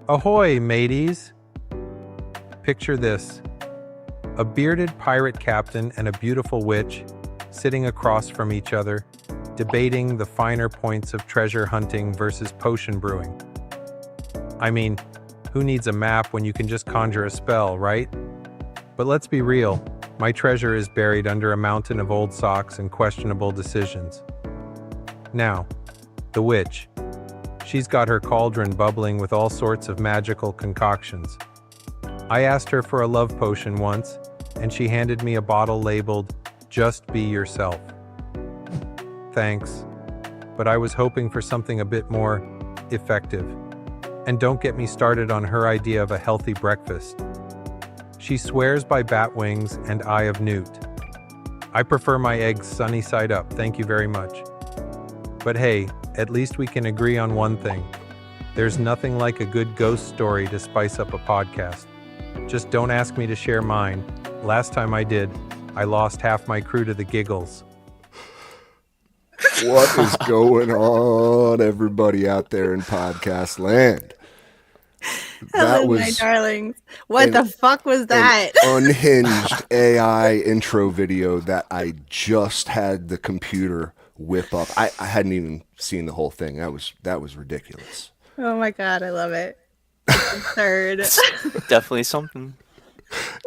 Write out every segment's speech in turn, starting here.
Ahoy, mateys! Picture this. A bearded pirate captain and a beautiful witch sitting across from each other, debating the finer points of treasure hunting versus potion brewing. I mean, who needs a map when you can just conjure a spell, right? But let's be real, my treasure is buried under a mountain of old socks and questionable decisions. Now, the witch. She's got her cauldron bubbling with all sorts of magical concoctions. I asked her for a love potion once, and she handed me a bottle labeled, "Just be yourself." Thanks, but I was hoping for something a bit more effective. And don't get me started on her idea of a healthy breakfast. She swears by bat wings and eye of newt. I prefer my eggs sunny side up, thank you very much. But hey, at least we can agree on one thing. There's nothing like a good ghost story to spice up a podcast. Just don't ask me to share mine. Last time I did, I lost half my crew to the giggles. What is going on, everybody out there in podcast land? Hello, my darlings. What the fuck was that? An unhinged AI intro video that I just had the computer whip up. I hadn't even seen the whole thing. That was ridiculous. Oh my god, I love it. It's absurd. Definitely something.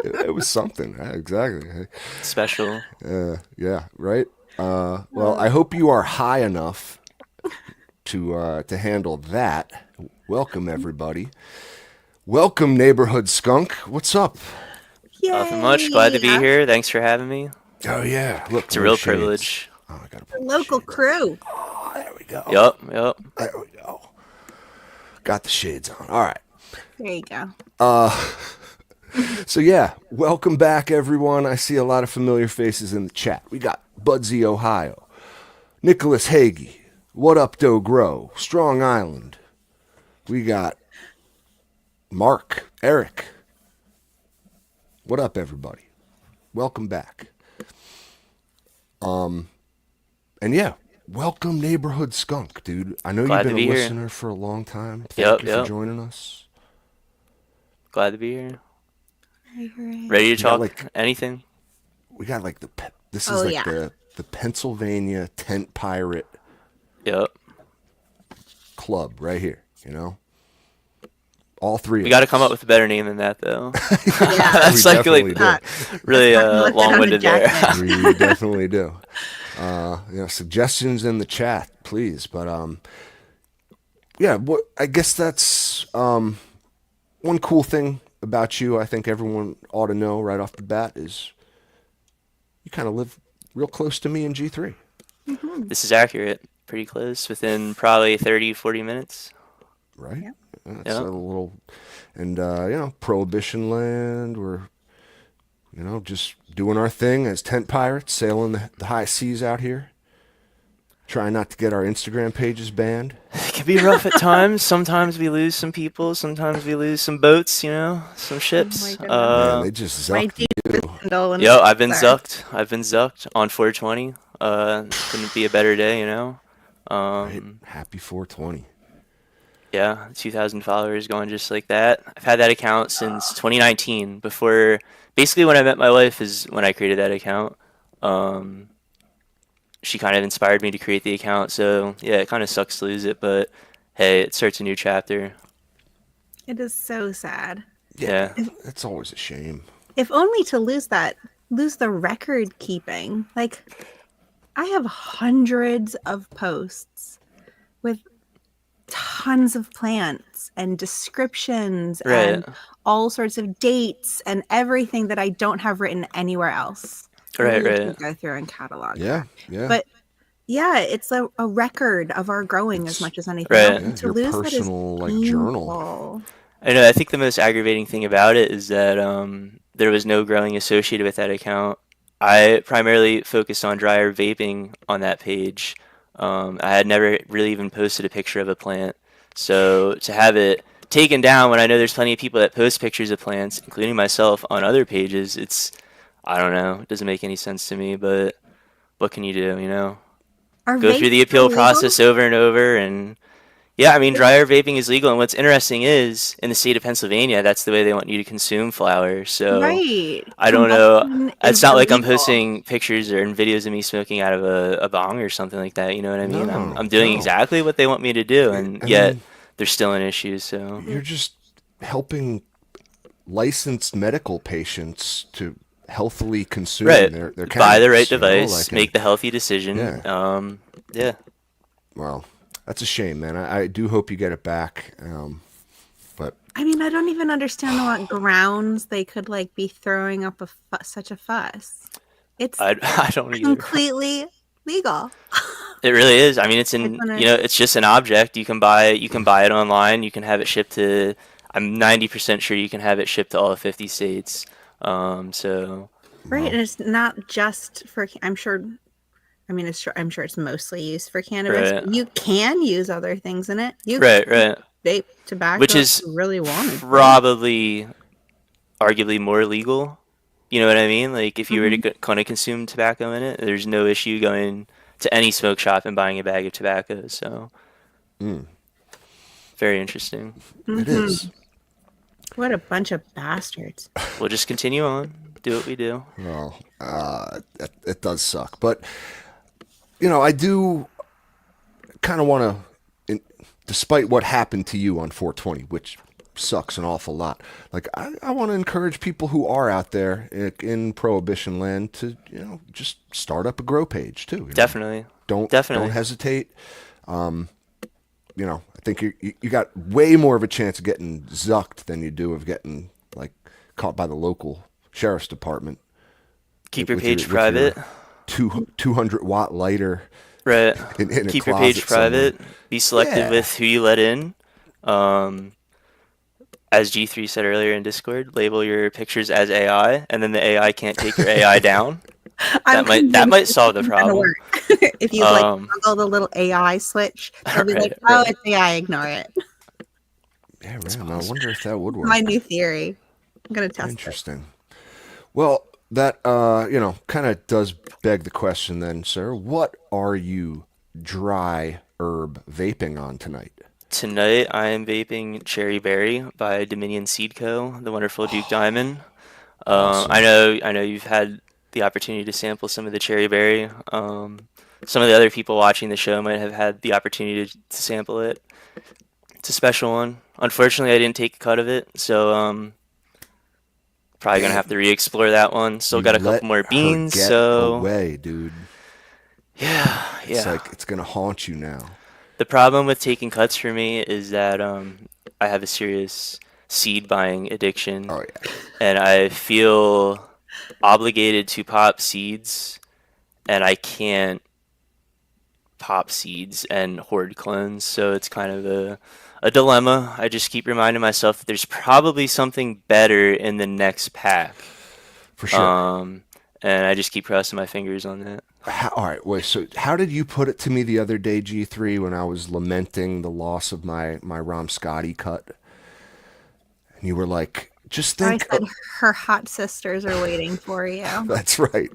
It was something. Exactly. Special. Yeah, right? Well, I hope you are high enough to handle that. Welcome, everybody. Welcome, Neighborhood Skunk. What's up? Yay. Nothing much. Glad to be here. Thanks for having me. Oh, yeah. Look, it's a real privilege. Oh, I gotta put the local crew. Oh, there we go. Yep. There we go. Got the shades on. All right. There you go. So, yeah, welcome back, everyone. I see a lot of familiar faces in the chat. We got Budsy, Ohio, Nicholas Hagee, What Up, Doe Grow, Strong Island. We got Mark, Eric. What up, everybody? Welcome back. And yeah, welcome Neighborhood Skunk, dude. I know Glad you've been a here. listener for a long time. Thank you for joining us. Glad to be here. Hooray. Ready to talk anything? We got like this is the Pennsylvania Tent Pirate Club right here, you know? All three of us. We got to come up with a better name than that, though. Yeah. That's like really long-winded there. We definitely do. Suggestions in the chat, please. But yeah, I guess that's one cool thing about you. I think everyone ought to know right off the bat is you kind of live real close to me in G3. Mm-hmm. This is accurate. Pretty close, within probably 30, 40 minutes. Right? Yep. That's a little, and Prohibition land. We're, just doing our thing as tent pirates, sailing the high seas out here. Trying not to get our Instagram pages banned. It can be rough at times. Sometimes we lose some people. Sometimes we lose some boats. Some ships. Oh man, they just zucked you. Yo, I've been zucked. I've been zucked on 420. Couldn't be a better day, Right. Happy 420. Yeah, 2,000 followers going just like that. I've had that account since 2019. Before, basically when I met my wife is when I created that account. She kind of inspired me to create the account. So yeah, it kind of sucks to lose it, but hey, it starts a new chapter. It is so sad. Yeah. It's always a shame. If only to lose the record keeping. Like, I have hundreds of posts with tons of plants and descriptions and all sorts of dates and everything that I don't have written anywhere else. Right. Go through and catalog. Yeah. But yeah, it's a record of our growing as much as anything Right. else. Yeah, your personal journal. I know. I think the most aggravating thing about it is that there was no growing associated with that account. I primarily focused on dryer vaping on that page. I had never really even posted a picture of a plant. So to have it taken down when I know there's plenty of people that post pictures of plants, including myself, on other pages, I don't know. It doesn't make any sense to me, but what can you do, Are Go through the appeal process over and over, and Yeah, I mean, dry herb vaping is legal, and what's interesting is in the state of Pennsylvania, that's the way they want you to consume flower. So Right. I don't know. Combustion It's is not like I'm illegal. posting pictures or videos of me smoking out of a bong or something like that. You know what I mean? I'm No, doing no. exactly what they want me to do, and I yet mean, there's still an issue. So you're just helping licensed medical patients to healthily consume right, their buy the right cannabis, device, like, and make the healthy decision. yeah, Yeah. well, that's a shame, man. I do hope you get it back. But I mean, I don't even understand on what grounds they could like be throwing up such a fuss. It's I don't either. completely legal. It really is. I mean, It's gonna, it's just an object. You can buy it online. You can have it shipped to, I'm 90% sure you can have it shipped to all 50 states. So right, well, and it's not just for. I'm sure. I mean, I'm sure it's mostly used for cannabis. right, You can use other things in it. You right, can right. vape Which tobacco if is you really wanted to. probably arguably more legal. You know what I mean? Like if you were to Hmm. kind of consume tobacco in it, there's no issue going to any smoke shop and buying a bag of tobacco. So mm, very interesting. it Hmm. is. What a bunch of bastards. We'll just continue on, do what we do. Well, it does suck, but I do kind of want to, despite what happened to you on 420, which sucks an awful lot. Like I want to encourage people who are out there in prohibition land to just start up a grow page too. Definitely, Don't definitely. hesitate. I think you got way more of a chance of getting zucked than you do of getting like caught by the local sheriff's department Keep your with page your private. 200-watt lighter Right. in a Keep your page closet somewhere. private. Be selective Yeah, with who you let in. Um, as G3 said earlier in Discord, label your pictures as AI, and then the AI can't take your AI down. I'm That convinced might this solve the isn't gonna problem. work. If you like Um, toggle the little AI switch, they'll be like, right, "Oh, right. it's AI. Ignore it." yeah, That's man. I awesome. wonder if that would My work. new theory. I'm gonna test it. Interesting. Well, that kind of does beg the question then, sir. What are you dry herb vaping on tonight? Tonight I am vaping Cherry Berry by Dominion Seed Co., the wonderful Duke Diamond. Awesome. I know you've had the opportunity to sample some of the cherry berry. Some of the other people watching the show might have had the opportunity to sample it. It's a special one. Unfortunately, I didn't take a cut of it, so probably gonna have Damn, to re-explore that one. Still you got a couple let more her beans, get so away, dude. yeah, It's yeah. like it's gonna haunt you now. The problem with taking cuts for me is that I have a serious seed buying addiction, Oh yeah. and I feel obligated to pop seeds, and I can't pop seeds and hoard clones, so it's kind of a dilemma. I just keep reminding myself that there's probably something better in the next pack. For sure. Um, and I just keep crossing my fingers on that. All right, wait. So, how did you put it to me the other day, G3, when I was lamenting the loss of my Rom Scotty cut? And you were like, "Just I think." said her hot sisters are waiting for you. That's right.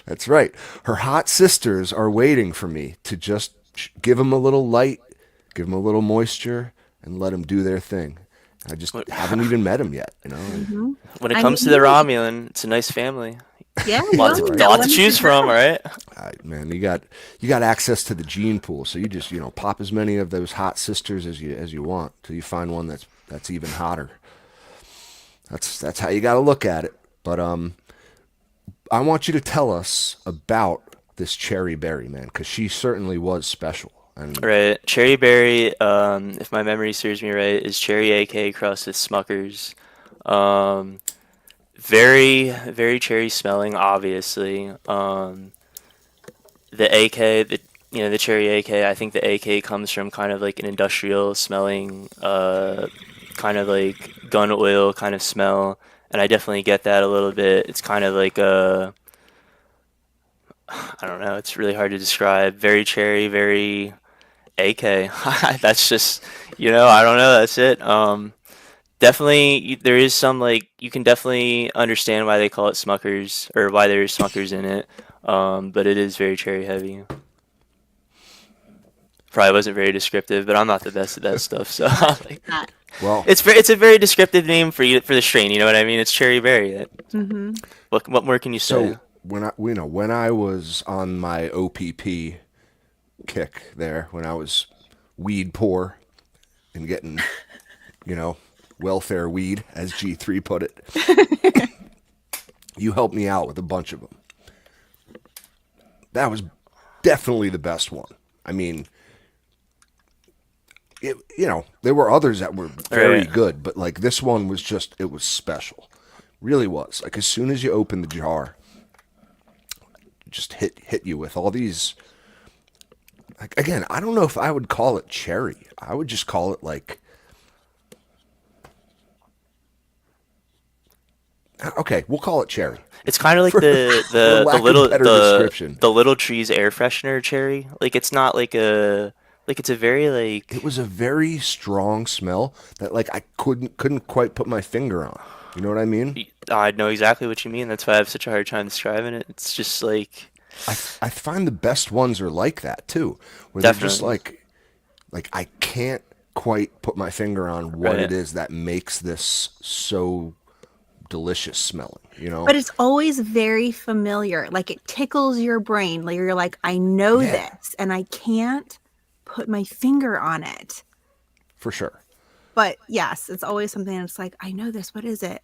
That's right. Her hot sisters are waiting for me to just give them a little light, give them a little moisture, and let them do their thing. I just When haven't even met them yet. Hmm. when it I comes mean, to the Romulan, it's a nice family. yeah, you Yeah, Lots only of right. get lot to one per choose from, all girl. right? Man, you got access to the gene pool, so you just pop as many of those hot sisters as you want till you find one that's even hotter. That's how you got to look at it. But I want you to tell us about this cherry berry, man, because she certainly was special. And Right. Cherry berry, if my memory serves me right, is cherry AK crossed with Smuckers. Um, very cherry smelling, obviously. The AK, the cherry AK, I think the AK comes from kind of like an industrial smelling, kind of like gun oil kind of smell, and I definitely get that a little bit. It's kind of like I don't know, it's really hard to describe. Very cherry, very AK. That's just, I don't know, that's it. Definitely, there is some like you can definitely understand why they call it Smuckers or why there's Smuckers in it. But it is very cherry heavy. probably wasn't very descriptive, but I'm not the best at that stuff. So like, That. Well, it's a very descriptive name for the strain. You know what I mean? It's cherry berry. Mm-hmm. What more can you say? so when I was on my OPP kick there, when I was weed poor and getting, welfare weed, as G3 put it, you helped me out with a bunch of them. That was definitely the best one. I mean, there were others that were very Right. good, but like this one was just, it was special. Really was. Like as soon as you open the jar, just hit you with all these. Like, again, I don't know if I would call it cherry. I would just call it like. Okay, we'll call it cherry. It's kind of like the for the lack the of little better description. the little trees air freshener cherry. Like it's not like a like it's a very It like was a very strong smell that like I couldn't quite put my finger on. You know what I mean? I know exactly what you mean. That's why I have such a hard time describing it. It's just like I find the best ones are like that too, where they're just definitely like I can't quite put my finger on what right. it is that makes this so delicious smelling, you know? But it's always very familiar. Like it tickles your brain. Like you're like, I know Yeah, this, and I can't put my finger on it. for sure. But yes, it's always something that's like, I know this. What is it?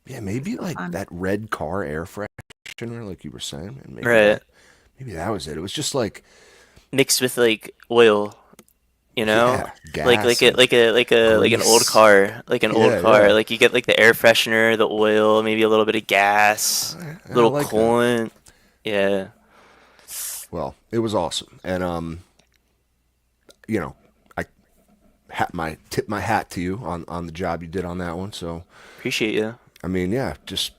Yeah, maybe So like fun. that red car air freshener, like you were saying, and Right. maybe that was it. It was just like, Mixed with like oil, you know? yeah, gas and Like an old grease. car, like an old Yeah, car. yeah. Like you get like the air freshener, the oil, maybe a little bit of gas, a I little like that. coolant. Yeah. Well, it was awesome, and you know, I tip my hat to you on the job you did on that one. So, Appreciate you. I mean, yeah, just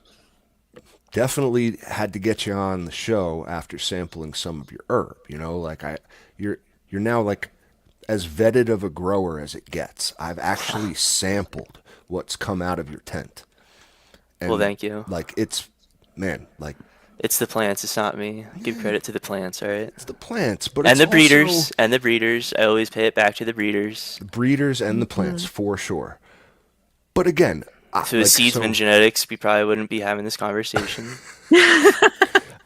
definitely had to get you on the show after sampling some of your herb. Like you're now like as vetted of a grower as it gets. I've actually sampled what's come out of your tent, Well, and thank you. like it's man, like It's the plants, it's not me. Give credit to the plants, all right? it's the plants, but And it's the also breeders, and the breeders. I always pay it back to the breeders. the breeders and the plants Mhm. for sure. But again, If it was seedsman genetics, we probably wouldn't be having this conversation.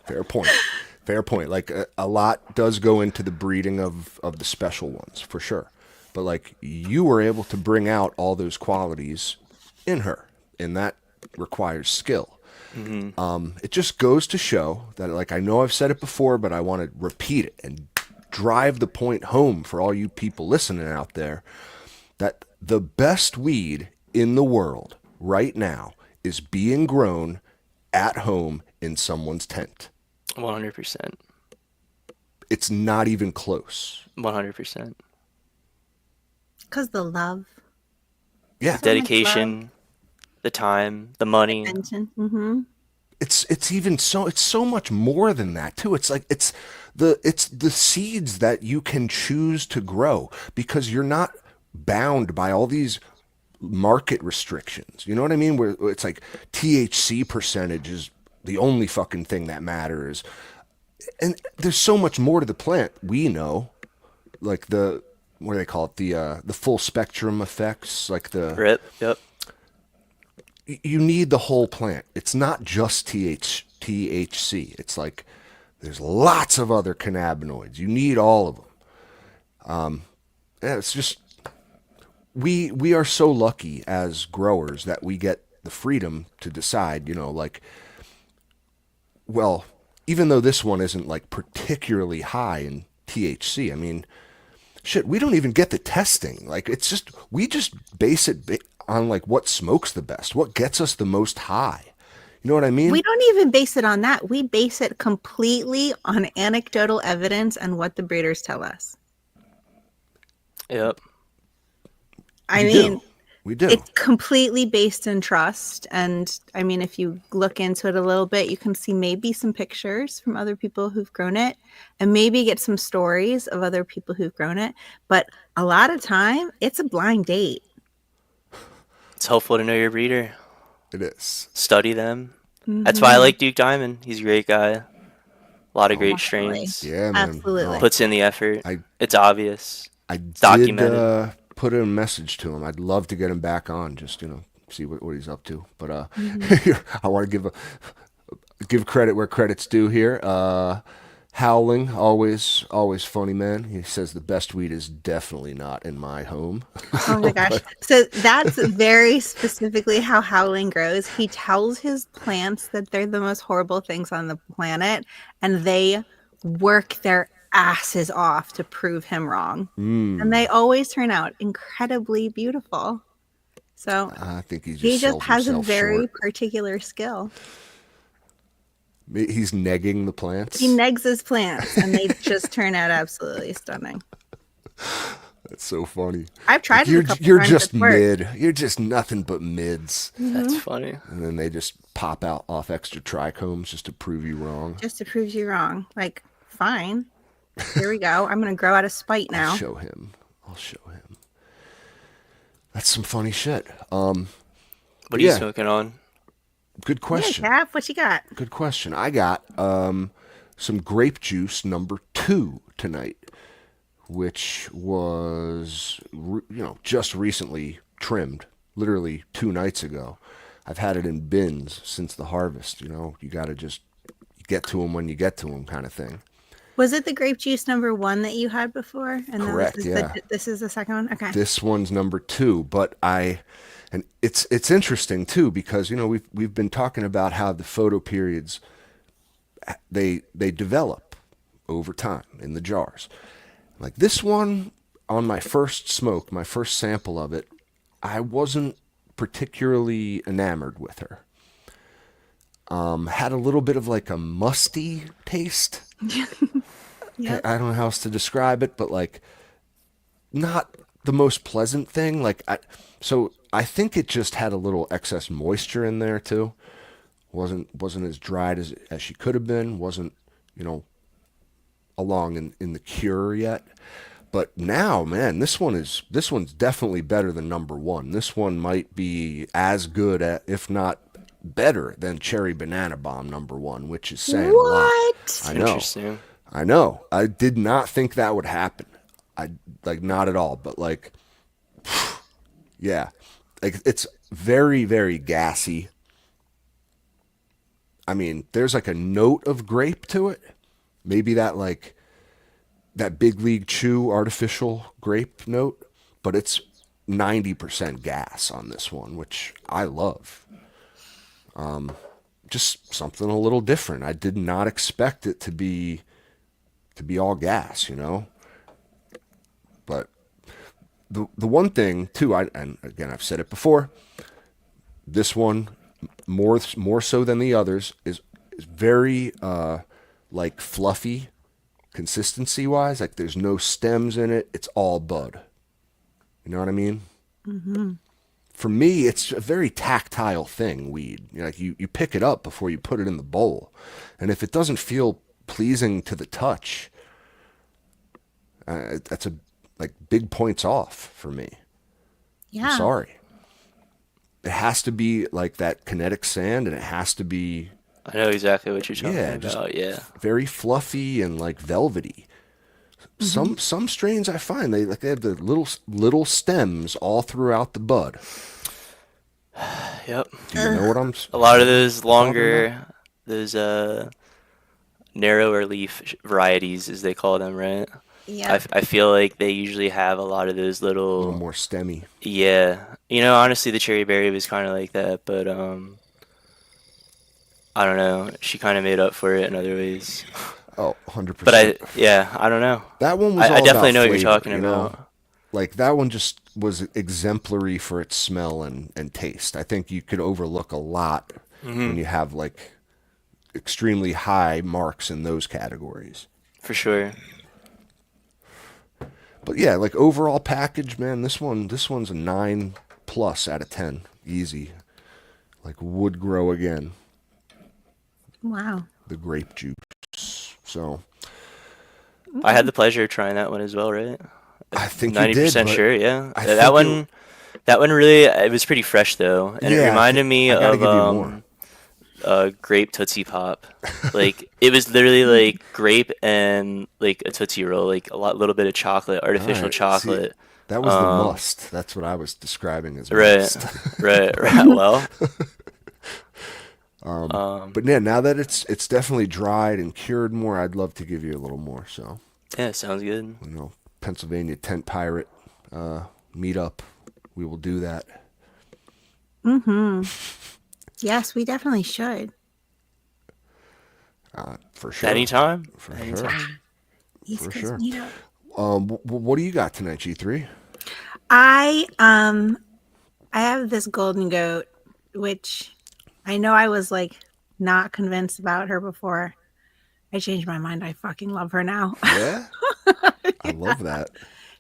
fair point. Fair point. Like a lot does go into the breeding of the special ones for sure. But like you were able to bring out all those qualities in her, and that requires skill. It just goes to show that, like, I know I've said it before, but I want to repeat it and drive the point home for all you people listening out there that the best weed in the world right now is being grown at home in someone's tent. 100%. It's not even close. 100%. Because the love, Yeah, so much love, Dedication, the time, the money. attention. Mm-hmm. it's even so it's so much more than that too. It's like it's the seeds that you can choose to grow because you're not bound by all these market restrictions. You know what I mean? Where it's like THC percentage is the only fucking thing that matters. And there's so much more to the plant. We know, like the what do they call it? The full spectrum effects, like the Rip. Yep. you need the whole plant. It's not just THC. It's like there's lots of other cannabinoids. You need all of them. Yeah, it's just we are so lucky as growers that we get the freedom to decide. Like, well, even though this one isn't like particularly high in THC, I mean, shit, we don't even get the testing. Like, it's just we just base it on like what smokes the best, what gets us the most high. You know what I mean? We don't even base it on that. We base it completely on anecdotal evidence and what the breeders tell us. Yep. I We mean, do. We do. it's completely based in trust. And I mean, if you look into it a little bit, you can see maybe some pictures from other people who've grown it and maybe get some stories of other people who've grown it. But a lot of time, it's a blind date. It's helpful to know your breeder. It is. Study them. That's why I like Duke Diamond. He's a great guy. A lot of great Definitely. strains. Yeah, man. Absolutely. Puts in the effort. I It's obvious. I It's did documented. put a message to him. I'd love to get him back on, just see what he's up to. But Mhm. I want to give credit where credit's due here. Howling, always funny, man. He says the best weed is definitely not in my home. Oh my gosh. So that's very specifically how howling grows. He tells his plants that they're the most horrible things on the planet, and they work their asses off to prove him wrong. And they always turn out incredibly beautiful. So I think he he just just sells has a himself very short. particular skill. He's negging the plants. He negs his plants, and they just turn out absolutely stunning. That's so funny. I've tried it You're a couple you're times. just It's worked. mid. You're just nothing but mids. That's funny. And then they just pop out off extra trichomes just to prove you wrong. Just to prove you wrong. Like, fine. Here we go. I'm going to grow out of spite now. I'll show him. That's some funny shit. What are Yeah. you smoking on? Good Yeah, question. Cap, what you got? Good question. I got some grape juice number 2 tonight, which was just recently trimmed, literally 2 nights ago. I've had it in bins since the harvest. You got to just get to them when you get to them, kind of thing. Was it the grape juice number 1 that you had before? And then Correct, yeah. This is the second one? Okay. This one's number 2, and it's interesting too, because we've been talking about how the photo periods they develop over time in the jars. Like this one, on my first smoke, my first sample of it, I wasn't particularly enamored with her. Had a little bit of like a musty taste. Yep. I don't know how else to describe it, but like not the most pleasant thing. So I think it just had a little excess moisture in there too. Wasn't as dried as she could have been. Wasn't along in the cure yet. But now, man, this one's definitely better than number 1. This one might be as good if not better than Cherry Banana Bomb number 1, which is saying a lot. What? I know. Interesting. I know. I did not think that would happen. Not at all. But yeah, it's very, very gassy. I mean, there's like a note of grape to it. Maybe that Big League Chew artificial grape note, but it's 90% gas on this one, which I love. Just something a little different. I did not expect it to be all gas, But the one thing too, and again I've said it before, this one more so than the others is very fluffy consistency wise. Like there's no stems in it. It's all bud. You know what I mean? Mm-hmm. For me, it's a very tactile thing, weed. You pick it up before you put it in the bowl. And if it doesn't feel pleasing to the touch, that's big points off for me. Yeah. I'm sorry. It has to be like that kinetic sand, and it has to be I know exactly what you're talking just about. Yeah. very fluffy and velvety. Some strains I find they have the little stems all throughout the bud. Yep. Do you know what I'm? A lot of those longer, those narrower leaf varieties, as they call them, right? Yeah. I feel like they usually have a lot of those A little little, more stemmy. yeah. Honestly, the cherry berry was kind of like that, but I don't know. She kind of made up for it in other ways. Oh, 100%. But I don't know. That one was all I definitely about know what you're flavor, talking about. Like that one just was exemplary for its smell and taste. I think you could overlook a lot when you have extremely high marks in those categories. For sure. But yeah, overall package, man, this one's a 9+ out of 10. Easy. Would grow again. Wow. The grape juice. So I had the pleasure of trying that one as well, right? I think you did. 90% but sure, yeah. I That think one really, it was pretty fresh though, and it Yeah, reminded me I gotta of give you more. grape Tootsie Pop. Like it was literally like grape and like a Tootsie Roll, like little bit of chocolate, All artificial right. See, chocolate. that was the Um, must. That's what I was describing as right, must. right. Well, But yeah, now that it's definitely dried and cured more, I'd love to give you a little more. So, yeah, sounds good. Pennsylvania Tent Pirate meetup, we will do that. Yes, we definitely should. For sure. Anytime. For Anytime. sure. East For Coast sure. meetup. What do you got tonight, G3? I have this golden goat, which I know I was like not convinced about her before. I changed my mind. I fucking love her now. Yeah, I love that.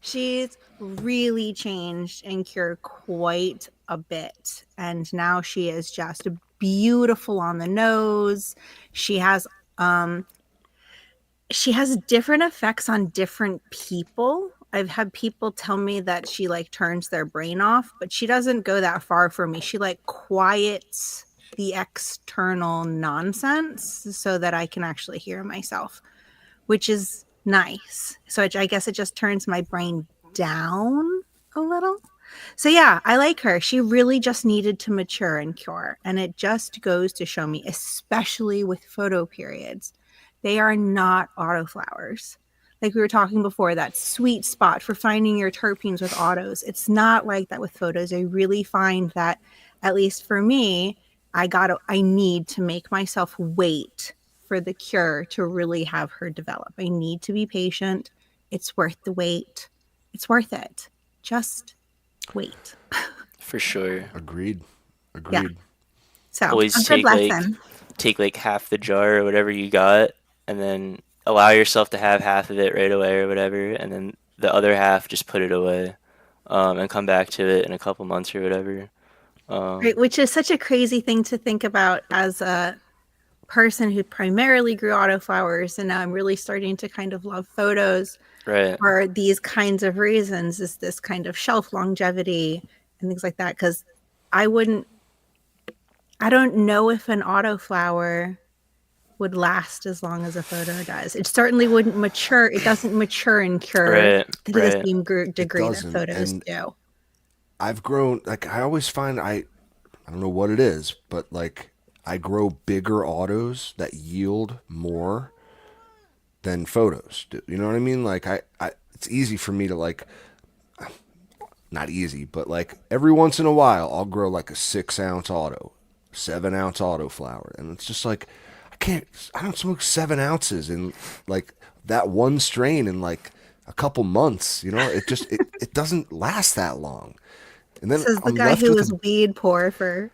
She's really changed and cured quite a bit. And now she is just beautiful on the nose. She has different effects on different people. I've had people tell me that she like turns their brain off, but she doesn't go that far for me. She like quiets the external nonsense so that I can actually hear myself, which is nice. So I guess it just turns my brain down a little. So yeah, I like her. She really just needed to mature and cure. And it just goes to show me, especially with photo periods, they are not autoflowers. Like we were talking before, that sweet spot for finding your terpenes with autos. It's not like that with photos. I really find that, at least for me, I need to make myself wait for the cure to really have her develop. I need to be patient. It's worth the wait. It's worth it. Just wait. For sure. Agreed. Yeah. So Always a good lesson. take like half the jar or whatever you got, and then allow yourself to have half of it right away or whatever, and then the other half just put it away, and come back to it in a couple months or whatever. Right, which is such a crazy thing to think about as a person who primarily grew autoflowers, and now I'm really starting to kind of love photos Right. for these kinds of reasons, is this kind of shelf longevity and things like that. Because I don't know if an autoflower would last as long as a photo does. It certainly wouldn't mature. It doesn't mature and cure Right. to the Right. same degree that doesn't, photos and do. I've grown, like, I always find I don't know what it is, but like I grow bigger autos that yield more than photos do. You know what I mean? Like I it's easy for me to like, not easy, but like every once in a while I'll grow like a 6-ounce auto, 7-ounce autoflower, and it's just like I don't smoke 7 ounces in like that one strain in like a couple months. It doesn't last that long. And then This is the I'm guy left who with was weed poor for.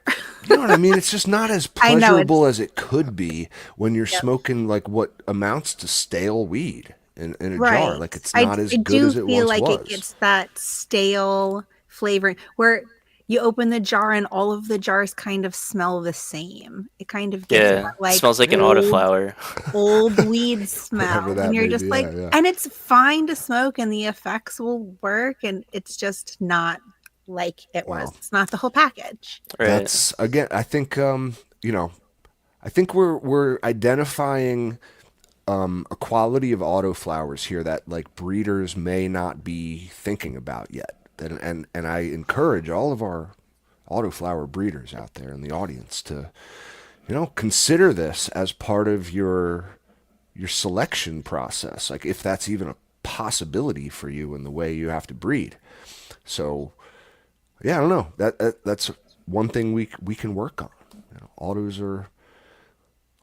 you know what I mean? It's just not as I know, pleasurable as it could be when you're Yep. smoking like what amounts to stale weed in a jar. Right. Like it's not as I good do as it feel once like was. it gets that stale flavoring where you open the jar and all of the jars kind of smell the same. It kind of gives Yeah. that like Smells like an old autoflower. weed smell. Whatever that And you're may just be. like, Yeah. and it's fine to smoke and the effects will work, and it's just not like it was. Well, It's not the whole package. Right. That's again. I think I think we're identifying a quality of autoflowers here that like breeders may not be thinking about yet. And I encourage all of our autoflower breeders out there in the audience to consider this as part of your selection process, like if that's even a possibility for you in the way you have to breed. So yeah, I don't know, that's one thing we can work on. Autos are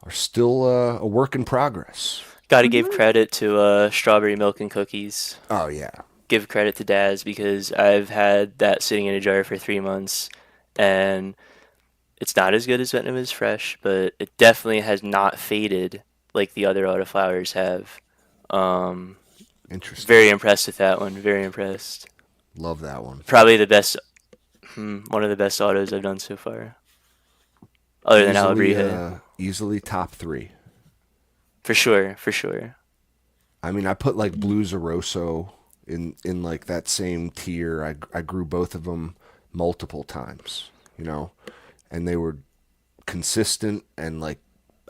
still a work in progress. Got to give credit to Strawberry Milk and Cookies. Oh yeah, Give credit to Daz because I've had that sitting in a jar for 3 months, and it's not as good as Vietnamese Fresh, but it definitely has not faded like the other autoflowers have. interesting. Very impressed with that one. Very impressed. Love that one. Probably the best, one of the best autos I've done so far. Other than Alebrije. Easily top 3. For sure, for sure. I mean, I put like Blue Zaroso in like that same tier. I grew both of them multiple times, and they were consistent and like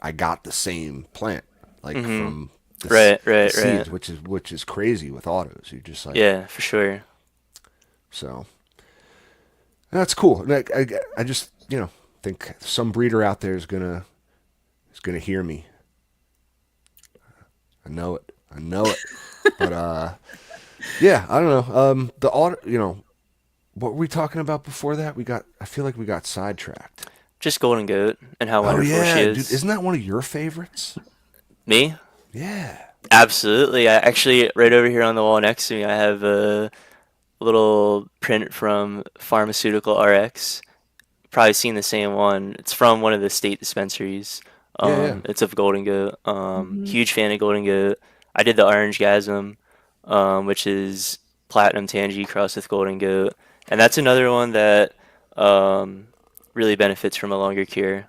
I got the same plant like from the, Right. seeds, which is crazy with autos. You just like Yeah, for sure. so that's cool. And I just think some breeder out there is gonna hear me. I know it. But yeah, I don't know. The auto, what were we talking about before that? I feel like we got sidetracked. Just Golden Goat and how Oh wonderful yeah, she dude, is. isn't that one of your favorites? Me? Yeah. Absolutely. I actually right over here on the wall next to me, I have a little print from Pharmaceutical RX. Probably seen the same one. It's from one of the state dispensaries. Yeah. It's of Golden Goat. Mhm. Huge fan of Golden Goat. I did the Orange Gasm, which is Platinum Tangy crossed with Golden Goat, and that's another one that really benefits from a longer cure.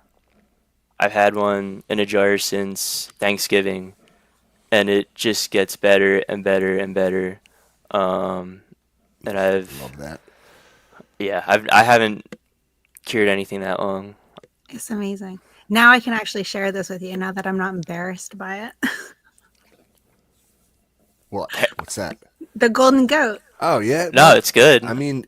I've had one in a jar since Thanksgiving, and it just gets better and better and better. Um, and Love that. I haven't cured anything that long. It's amazing. Now I can actually share this with you now that I'm not embarrassed by it. What? What's that? The golden goat. Oh yeah. No, Well, it's good. I mean,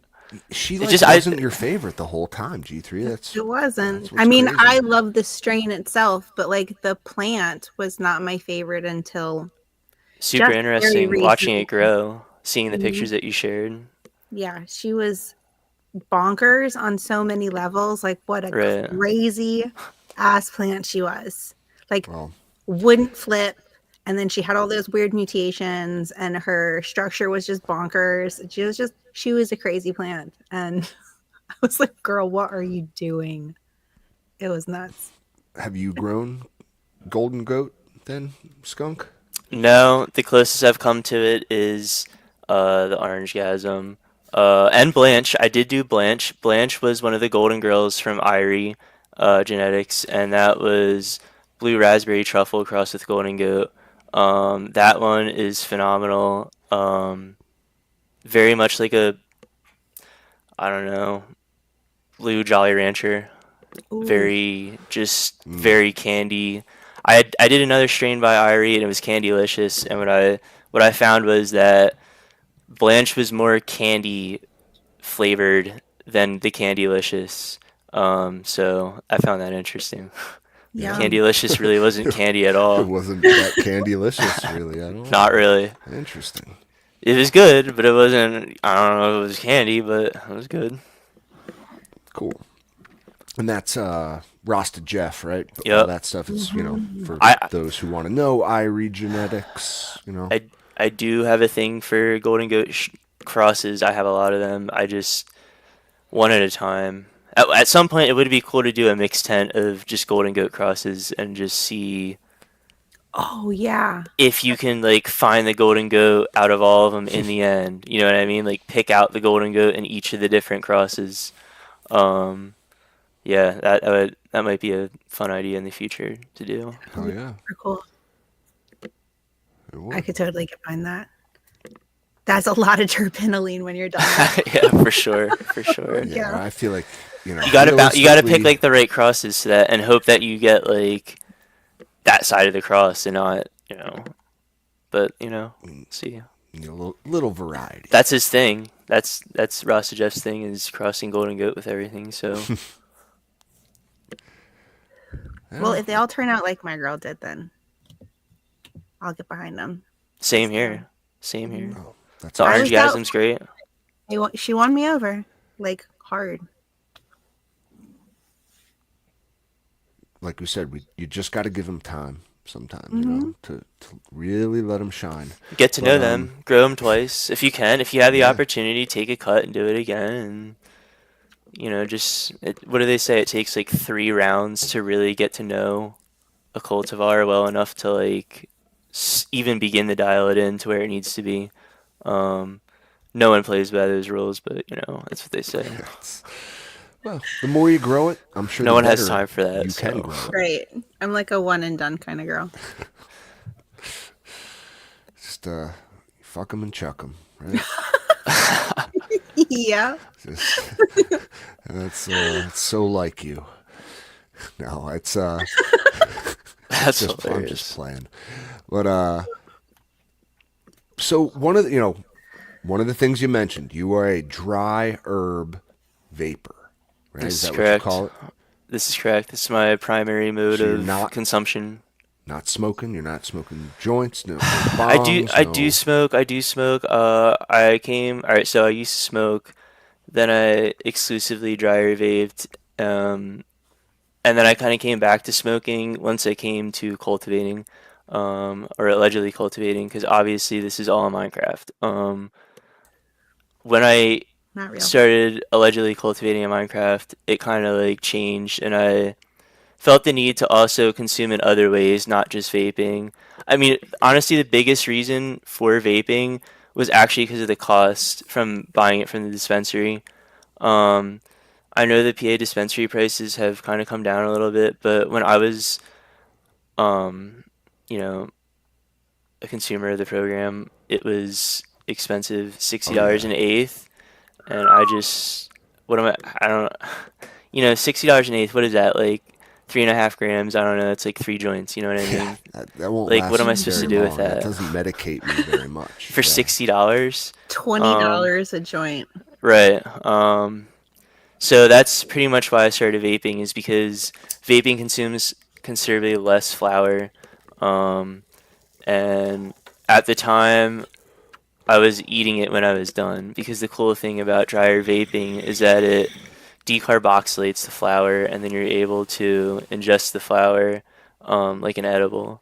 she like just- I- wasn't your favorite the whole time, G3. It wasn't. That's what's I mean, crazy. I love the strain itself, but like the plant was not my favorite until Super just very interesting watching recently. it grow, seeing the Mhm. pictures that you shared. Yeah, she was bonkers on so many levels. Like what a Right. crazy ass plant she was. Like Well, wouldn't flip, and then she had all those weird mutations, and her structure was just bonkers. She was a crazy plant, and I was like, "Girl, what are you doing?" It was nuts. have you grown golden goat then, Skunk? No, the closest I've come to it is the Orange Gasm. And Blanche. I did do Blanche. Blanche was one of the golden girls from Irie Genetics, and that was blue raspberry truffle crossed with golden goat. That one is phenomenal. Very much like a, I don't know, blue Jolly Rancher. Ooh. Very candy. I did another strain by Irie and it was Candylicious, and what I found was that Blanche was more candy flavored than the Candylicious. So I found that interesting. Yeah. Candylicious really wasn't candy at It all. wasn't that candylicious, really. I don't know. Not really. Interesting. It was good, but it wasn't. I don't know if it was candy, but it was good. Cool. And that's Rasta Jeff, right? Yep. All that stuff is, for I- those who want to know, Irie Genetics, I do have a thing for golden goat crosses. I have a lot of them. I just one at a time. At some point, it would be cool to do a mixed tent of just golden goat crosses and just see Oh yeah. if you can like find the golden goat out of all of them in the end. You know what I mean? Like pick out the golden goat in each of the different crosses. Yeah, that might be a fun idea in the future to do. Oh, yeah. Super cool. It I would. could totally get behind that. That's a lot of terpenoline when you're done. Yeah, for sure. Yeah, Yeah. I feel like, You gotta pick realistically- like the right crosses to that, and hope that you get like that side of the cross, and not But see, little variety. that's his thing. That's Rasta Jeff's thing is crossing golden goat with everything. So Well, if they all turn out like my girl did, then I'll get behind them. same here. Oh, that's The I Orange was out- Gasm's great. She won me over, like hard. like we said, you just got to give them time sometimes, to really let them shine. Get to But, know them, grow them twice if you can. If you have the Yeah. opportunity, take a cut and do it again. And what do they say? It takes like 3 rounds to really get to know a cultivar well enough to like even begin to dial it in to where it needs to be. No one plays by those rules, but that's what they say. Well, the more you grow it, I'm sure No the one has better time for that, You so. can grow it. Right. I'm like a one and done kind of girl. Just fuck them and chuck them, right? Yeah. Just, that's so like you. No, it's it's That's just I'm just hilarious. playing. But so one of the things you mentioned, you are a dry herb vapor, right? Is This is that what you correct. call it? This is correct. This is my primary mode So you're of not consumption. smoking. You're not smoking joints, no I do bongs, I do no. smoke. I do smoke. I came. All right. So I used to smoke. Then I exclusively dryer vaped. And then I kind of came back to smoking once I came to cultivating, or allegedly cultivating, because obviously this is all in Minecraft. When I Not real. started allegedly cultivating in Minecraft, it kind of like changed, and I felt the need to also consume in other ways, not just vaping. I mean, honestly, the biggest reason for vaping was actually because of the cost from buying it from the dispensary. Um, I know the PA dispensary prices have kind of come down a little bit, but when I was, um, you know, a consumer of the program, it was expensive, Oh $60 yeah. an eighth, and I just, what am I? I don't, $60 an eighth. What is that? Like 3.5 grams? I don't know. It's like three joints. You know what I Yeah, mean? that won't Like, what am last I supposed to very Mhm. do with long. That that doesn't medicate me very much. for Yeah. $60? Um, $20 a joint. right. So that's pretty much why I started vaping is because vaping consumes considerably less flour. Um, and at the time, I was eating it when I was done because the cool thing about dryer vaping is that it decarboxylates the flour and then you're able to ingest the flour like an edible.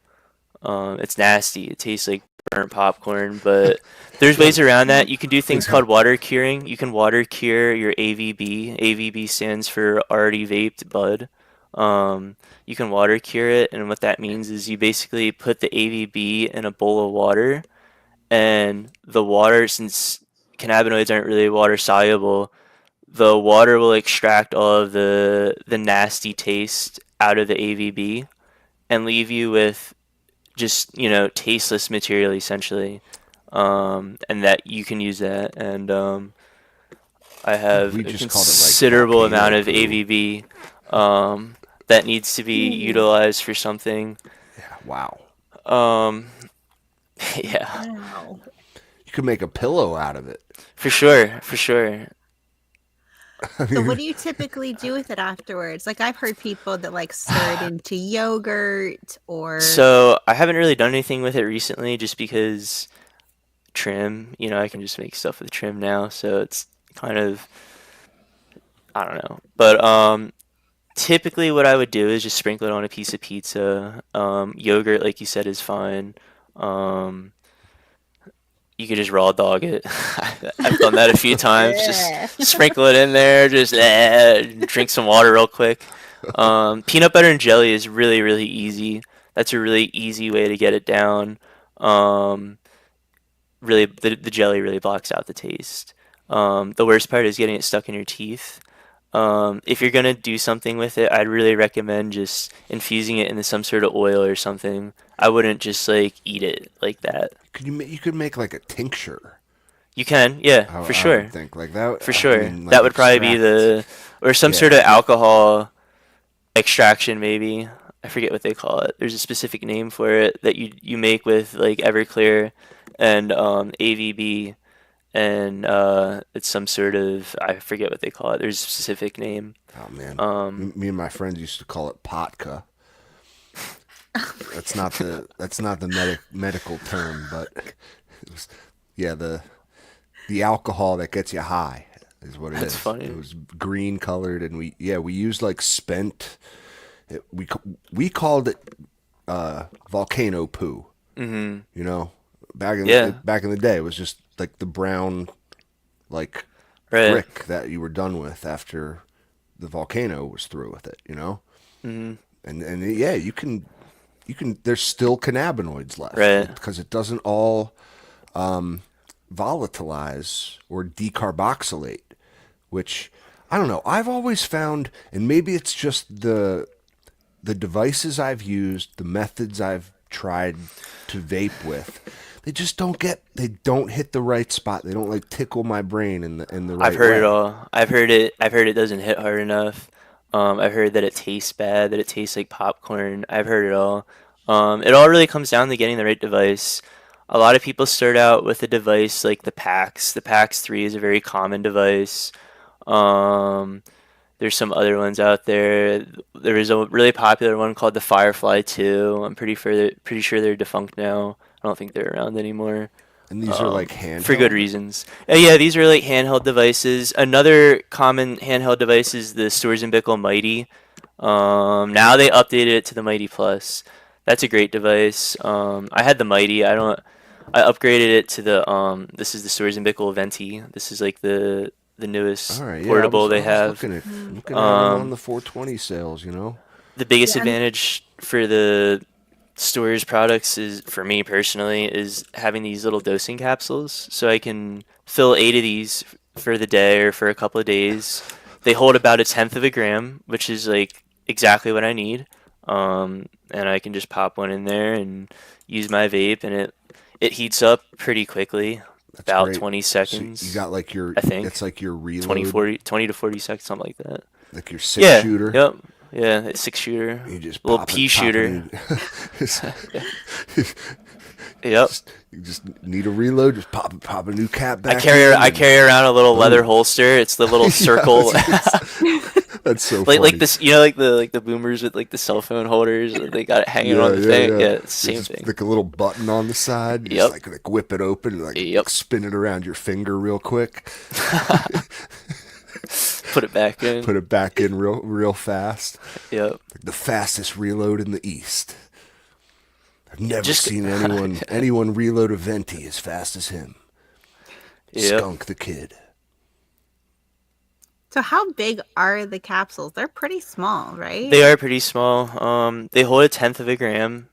It's nasty. It tastes like burnt popcorn, but there's Well, ways around that. Mm. You can do things think how called water curing. You can water cure your AVB. AVB stands for already vaped bud. You can water cure it, and what that means is you basically put the AVB in a bowl of water, and the water, since cannabinoids aren't really water soluble, the water will extract all of the nasty taste out of the AVB and leave you with just tasteless material essentially, and that you can use that. And I have we a just called it like considerable amount volcano of poo. AVB that needs to be Ooh. utilized for something. Yeah, wow. Um, yeah, Wow. You could make a pillow out of it. for sure, for sure. I So what mean, do you typically do with it afterwards? Like I've heard people that like stir it into yogurt or So I haven't really done anything with it recently, just because trim. I can just make stuff with trim now, so it's kind of, I don't know. But typically, what I would do is just sprinkle it on a piece of pizza. Yogurt, like you said, is fine. Um, you could just raw dog it. I've done that a few times. Just yeah. sprinkle it in there. Just drink some water real quick. Peanut butter and jelly is really, really easy. That's a really easy way to get it down. Um, really, the jelly really blocks out the taste. The worst part is getting it stuck in your teeth. If you're gonna do something with it, I'd really recommend just infusing it into some sort of oil or something. I wouldn't just like eat it like that. you could make like a tincture. You can, yeah, for I would sure, think like that. for I sure. mean, That like would probably be extract. or some sort Yeah, of alcohol extraction maybe. I forget what they call it. There's a specific name for it that you make with like Everclear and AVB, and it's some sort of, I forget what they call it. There's a specific name. oh man, Um, me and my friends used to call it potka. That's not the medical term, but it was, yeah, the alcohol that gets you high is what it that's is. funny. It was green colored, and we used like spent. It, we called it volcano poo. Hmm. You know, Yeah, back in the day, it was just like the brown like right. brick that you were done with after the volcano was through with it. You know, Hmm. and yeah, you can. There's still cannabinoids left Right. because it doesn't all volatilize or decarboxylate, which I don't know. I've always found, and maybe it's just the devices I've used, the methods I've tried to vape with, they don't hit the right spot. They don't like tickle my brain in the I've right heard it way. all. I've heard it doesn't hit hard enough. I've heard that it tastes bad, that it tastes like popcorn. I've heard it all. It all really comes down to getting the right device. A lot of people start out with a device like the PAX. The PAX 3 is a very common device. Um, there's some other ones out there. There is a really popular one called the Firefly 2. I'm pretty sure they're defunct now. I don't think they're around anymore. And these are like For good handheld. reasons. Yeah, these are like handheld devices. Another common handheld device is the Stores and Bickle Mighty. Now they updated it to the Mighty Plus. That's a great device. I had the Mighty. I upgraded it to the this is the Stores and Bickle Venti. This is like the All newest right, yeah, portable I they was have. looking at them on Um, the 420 sales, you know. the biggest Yeah, and advantage for the Stores products is, for me personally, is having these little dosing capsules. So I can fill 8 of these for the day or for a couple of days. They hold about a tenth of a gram, which is like exactly what I need. And I can just pop one in there and use my vape, and it heats up pretty quickly, That's about great. 20 So you seconds, got like your, I think. it's like your 20, reload, 40, 20 to 40 seconds, something like that. like your six Yeah, shooter. yep. Yeah, it's 6 shooter. You just Little pop pea it, pop shooter. it. Yep. You just need a reload. Just pop a new cap I back carry in. I and carry around a little leather boom. holster. It's the little Yeah, circle, that's so like funny. this, like the boomers with like the cell phone holders. They got it hanging Yeah, on the yeah, thing. yeah. Yeah, it's the There's same just thing. like a little button on the side. You Yep. just like whip it open and Yep. spin it around your finger real quick. Put it back in. Put it back in real fast. Yep. Like the fastest reload in the East. I've never Just seen anyone reload a venti as fast as him. Yep. Skunk the Kid. so how big are the capsules? They're pretty small, right? They are pretty small. They hold a tenth of a gram.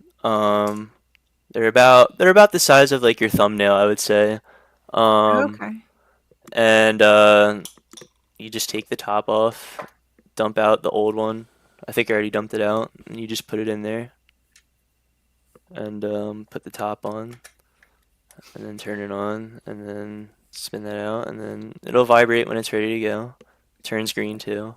They're about the size of like your thumbnail, I would say. Um, Okay. and you just take the top off, dump out the old one. I think I already dumped it out, and you just put it in there, and put the top on, and then turn it on, and then spin that out, and then it'll vibrate when it's ready to go. Turns green too.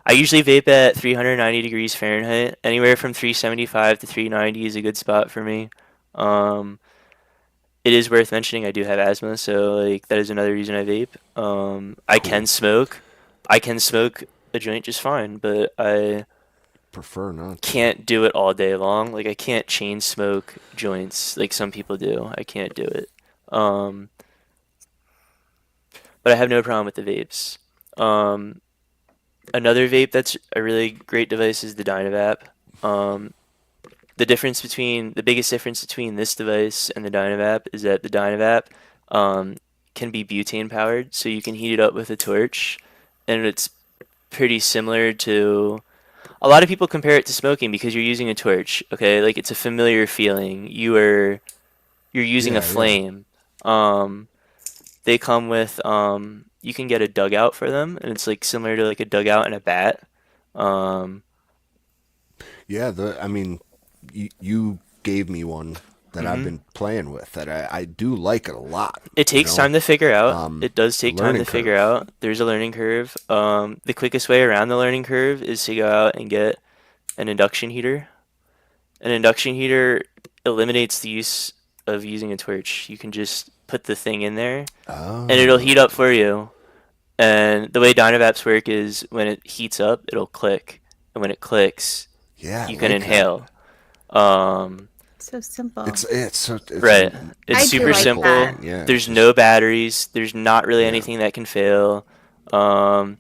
I usually vape at 390 degrees Fahrenheit. Anywhere from 375 to 390 is a good spot for me. Um, it is worth mentioning I do have asthma, so like that is another reason I vape. I Cool. can smoke. I can smoke a joint just fine, but I Prefer not to. can't do it all day long. Like I can't chain smoke joints like some people do. I can't do it. Um, but I have no problem with the vapes. Um, Another vape that's a really great device is the Dynavap. Um, the biggest difference between this device and the Dynavap is that the Dynavap um, can be butane powered, so you can heat it up with a torch, and it's pretty similar to. A lot of people compare it to smoking because you're using a torch. Okay, like it's a familiar feeling. You're using a Yeah, yeah. flame. Um, they come with you can get a dugout for them, and it's like similar to like a dugout and a bat. Um, Yeah, I mean, you gave me one that I've mhm. been playing with that I do like it a lot. It takes time to figure out. It does take time Learning to figure curve. out. There's a learning curve. The quickest way around the learning curve is to go out and get an induction heater. An induction heater eliminates the use of using a torch. You can just put the thing in there, and it'll Oh, heat up for you. And the way Dynavaps work is when it heats up, it'll click, and when it clicks, yeah, I you can like that. inhale. Um, So simple. It's right. It's I do super like simple. that. Yeah, There's just no batteries. There's not really yeah, anything that can fail. Um,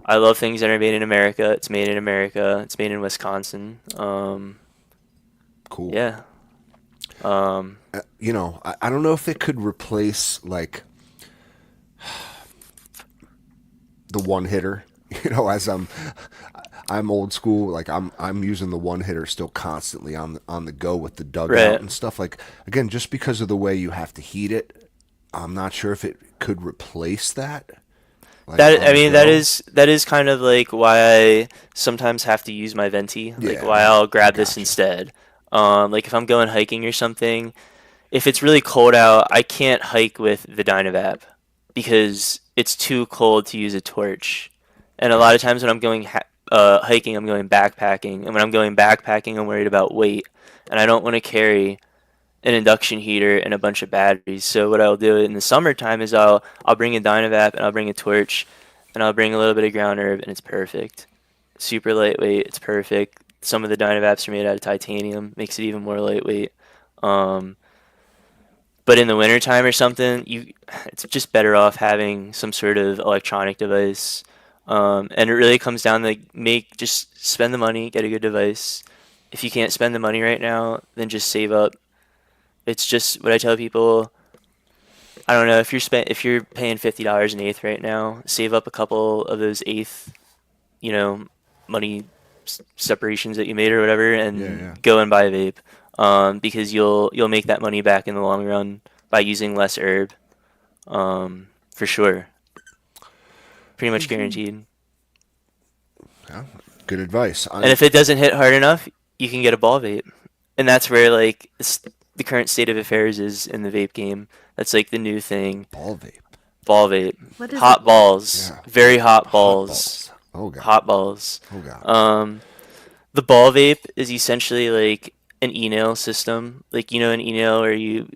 I love things that are made in America. It's made in America. It's made in Wisconsin. cool. Yeah. Um, You know, I don't know if it could replace like the one hitter. You know, as I'm old school, like I'm using the one hitter still constantly on the go with the dugout right. and stuff. Like again, just because of the way you have to heat it, I'm not sure if it could replace that. Like That on I the mean go. that is kind of like why I sometimes have to use my venti. Like Yeah, why I'll grab this gotcha. instead. Like if I'm going hiking or something, if it's really cold out, I can't hike with the Dynavap because it's too cold to use a torch. And a lot of times when I'm going hiking, I'm going backpacking, and when I'm going backpacking, I'm worried about weight, and I don't want to carry an induction heater and a bunch of batteries. So what I'll do in the summertime is I'll bring a Dynavap and I'll bring a torch and I'll bring a little bit of ground herb, and it's perfect. Super lightweight, it's perfect. Some of the Dynavaps are made out of titanium, makes it even more lightweight. Um, but in the wintertime or something, it's just better off having some sort of electronic device. And it really comes down to just spend the money, get a good device. If you can't spend the money right now, then just save up. It's just what I tell people. I don't know if you're paying $50 an eighth right now, save up a couple of those eighth, you know, money separations that you made or whatever, and Yeah. go and buy a vape. Because you'll make that money back in the long run by using less herb. For sure. Pretty much guaranteed. Yeah, good advice. And if it doesn't hit hard enough, you can get a ball vape. And that's where like the current state of affairs is in the vape game. That's like the new thing. Ball vape. Ball vape. What is Hot it? balls. Yeah. Very hot Hot balls. Oh god. Hot balls. Oh god. The ball vape is essentially like an e-nail system. Like an e-nail where you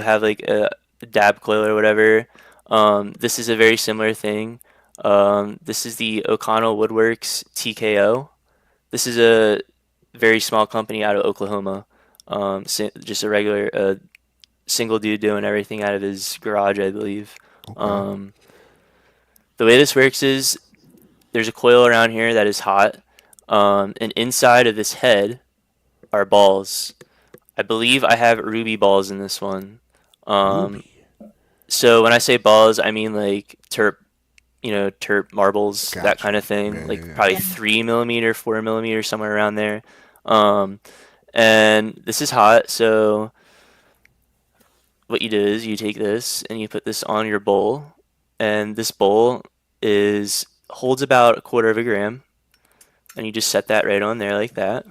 have like a dab coil or whatever. This is a very similar thing. This is the O'Connell Woodworks TKO. This is a very small company out of Oklahoma. Just a regular single dude doing everything out of his garage, I believe. Okay. The way this works is there's a coil around here that is hot, and inside of this head are balls. I believe I have ruby balls in this one. Ruby. So when I say balls, I mean like terp marbles, that Gotcha. kind of thing. Yeah, Like yeah. probably Yeah. 3 millimeter, 4 millimeter, somewhere around there. And this is hot, so what you do is you take this and you put this on your bowl, and this bowl holds about a quarter of a gram, and you just set that right on there like that.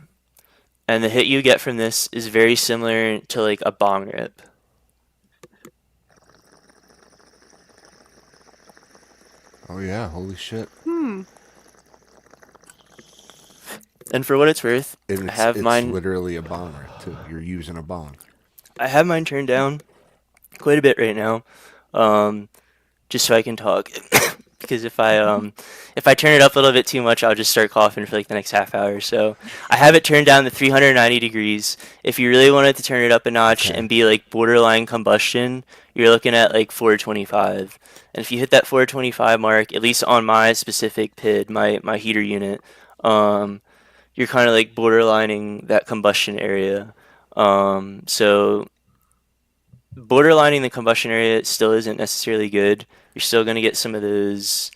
And the hit you get from this is very similar to like a bong rip. Oh yeah, holy shit. And for what it's worth, And I have it's mine. literally a bong rip too. You're using a bong. I have mine turned down quite a bit right now, just so I can talk. Because if I turn it up a little bit too much, I'll just start coughing for like the next half hour. So I have it turned down to 390 degrees. If you really wanted to turn it up a notch Okay. and be like borderline combustion, you're looking at like 425. And if you hit that 425 mark, at least on my specific PID, my heater unit, you're kind of like borderlining that combustion area. So borderlining the combustion area still isn't necessarily good. You're still going to get some of those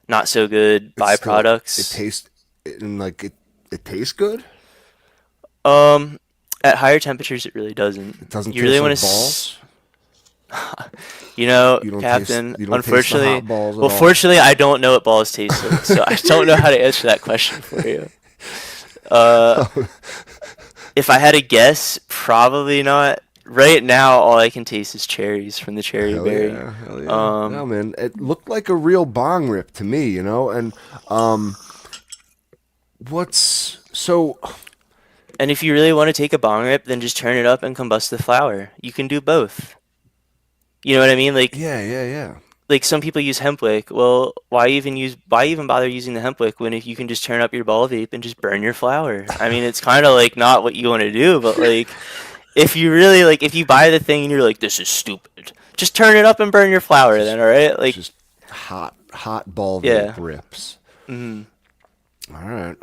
not so good It's still, it byproducts. tastes and like it tastes good. At higher temperatures, it really doesn't. It doesn't You taste really like want to, balls. you know, You don't Captain. taste. You don't Unfortunately, taste the hot balls at well, all. fortunately, I don't know what balls taste like, so I don't know how to answer that question for you. If I had to guess, probably not. Right now, all I can taste is cherries from the cherry Hell berry. yeah, hell yeah. No man, it looked like a real bong rip to me, and what's so? And if you really want to take a bong rip, then just turn it up and combust the flower. You can do both. You know what I mean? Yeah. Like some people use hemp wick. Well, why even bother using the hemp wick when if you can just turn up your ball vape and just burn your flower? I mean, it's kind of like not what you want to do, but like if you really like if you buy the thing and you're like this is stupid, just turn it up and burn your flower then, all right? Like Just hot ball Yeah. vape rips. mhm. All right.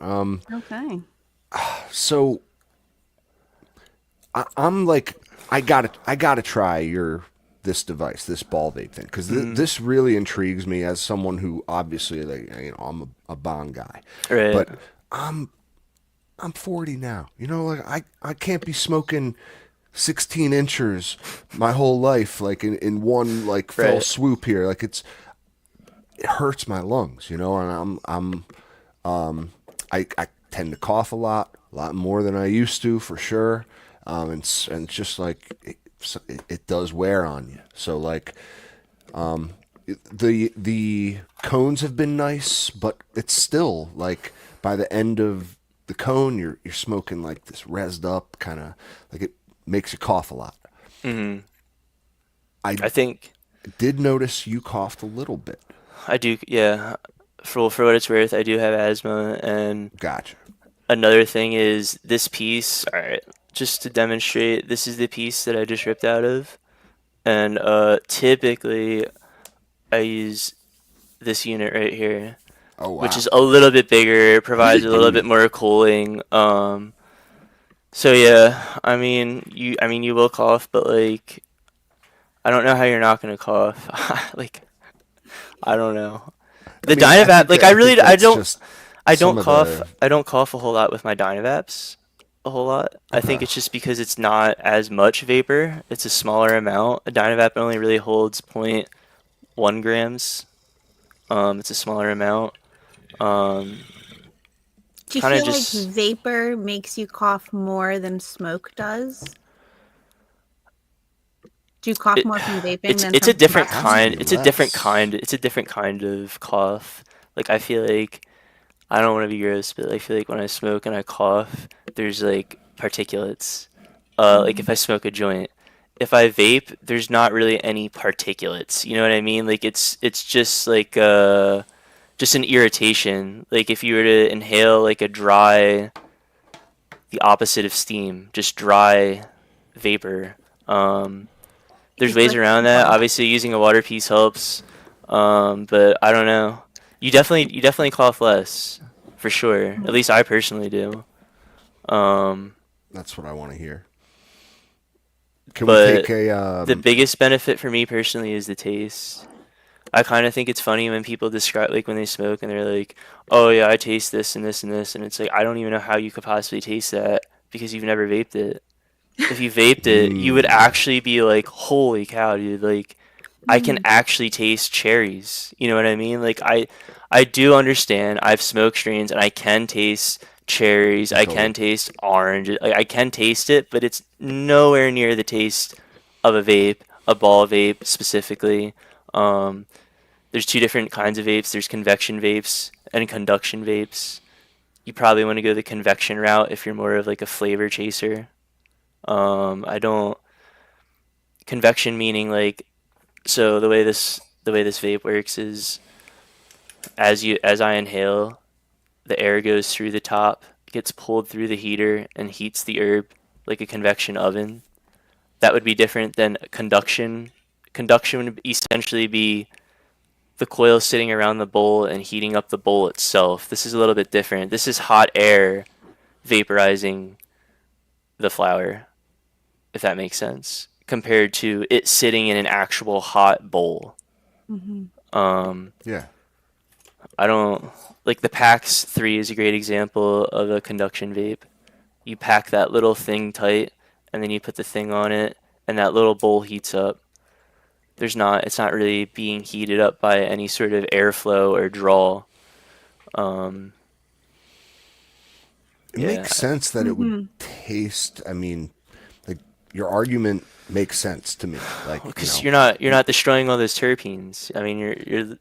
Okay. So I'm like, I gotta try this device, this ball vape thing, because this really intrigues me as someone who obviously, like, I'm a bong guy, Right. but I'm 40 now. Like I can't be smoking 16 inches my whole life, like in one like fell Right. swoop here. Like it hurts my lungs, and I tend to cough a lot more than I used to, for sure. And it's just like it does wear on you. So like, the cones have been nice, but it's still like by the end of the cone, you're smoking like this rezzed up kind of like it makes you cough a lot. Hmm. I I think did notice you coughed a little bit. I do. Yeah. For what it's worth, I do have asthma, and Gotcha. another thing is this piece. All right, just to demonstrate, this is the piece that I just ripped out of, and typically I use this unit right here, Oh which wow. is a little bit bigger, provides a little bit more cooling. So yeah, I mean you will cough, but like I don't know how you're not gonna cough. Like I don't know. I The mean, I Dynavap, think like that, I think I that's don't just I some don't of cough. the I don't cough a whole lot with my Dynavaps. A whole lot. I think okay. it's just because it's not as much vapor. It's a smaller amount. A Dynavap only really holds point 0.1 grams. It's a smaller amount. Um, Do you kind of feel like just vapor makes you cough more than smoke does? Do you cough it. more from vaping It's than it's a from different Has to combustion? kind. be It's a different less. kind. It's a different kind of cough. Like I feel like I don't want to be gross, but I feel like when I smoke and I cough, there's like particulates. Like if I smoke a joint. If I vape, there's not really any particulates. You know what I mean? Like it's just like just an irritation. Like if you were to inhale like a dry, the opposite of steam, just dry vapor. Um, You there's feel ways like around you that. cough. Obviously, using a water piece helps. But I don't know. You definitely cough less, for sure. At least I personally do. Um, That's what I want to hear. Can we take but a the biggest benefit for me personally is the taste. I kind of think it's funny when people describe like when they smoke and they're like, "Oh yeah, I taste this and this and this," and it's like I don't even know how you could possibly taste that because you've never vaped it. If you vaped it, you would actually be like, "Holy cow, dude! Like I can Mhm. actually taste cherries." You know what I mean? Like I do understand. I've smoked strains and I can taste cherries. I like a can taste orange. Like I can taste it, but it's nowhere near the taste of a vape, a ball vape specifically. Um, there's two different kinds of vapes. There's convection vapes and conduction vapes. You probably want to go the convection route if you're more of like a flavor chaser. I don't convection meaning like so the way this vape works is as I inhale, the air goes through the top, gets pulled through the heater and heats the herb like a convection oven. That would be different than conduction. Conduction would essentially be the coil sitting around the bowl and heating up the bowl itself. This is a little bit different. This is hot air vaporizing the flower, if that makes sense, compared to it sitting in an actual hot bowl. Mhm. Um, yeah. I don't like the PAX 3 is a great example of a conduction vape. You pack that little thing tight and then you put the thing on it and that little bowl heats up. It's not really being heated up by any sort of airflow or draw. Um, It yeah, makes sense that it would Mhm. taste. I mean, like your argument makes sense to me. Like because you're not destroying all those terpenes. I mean, you're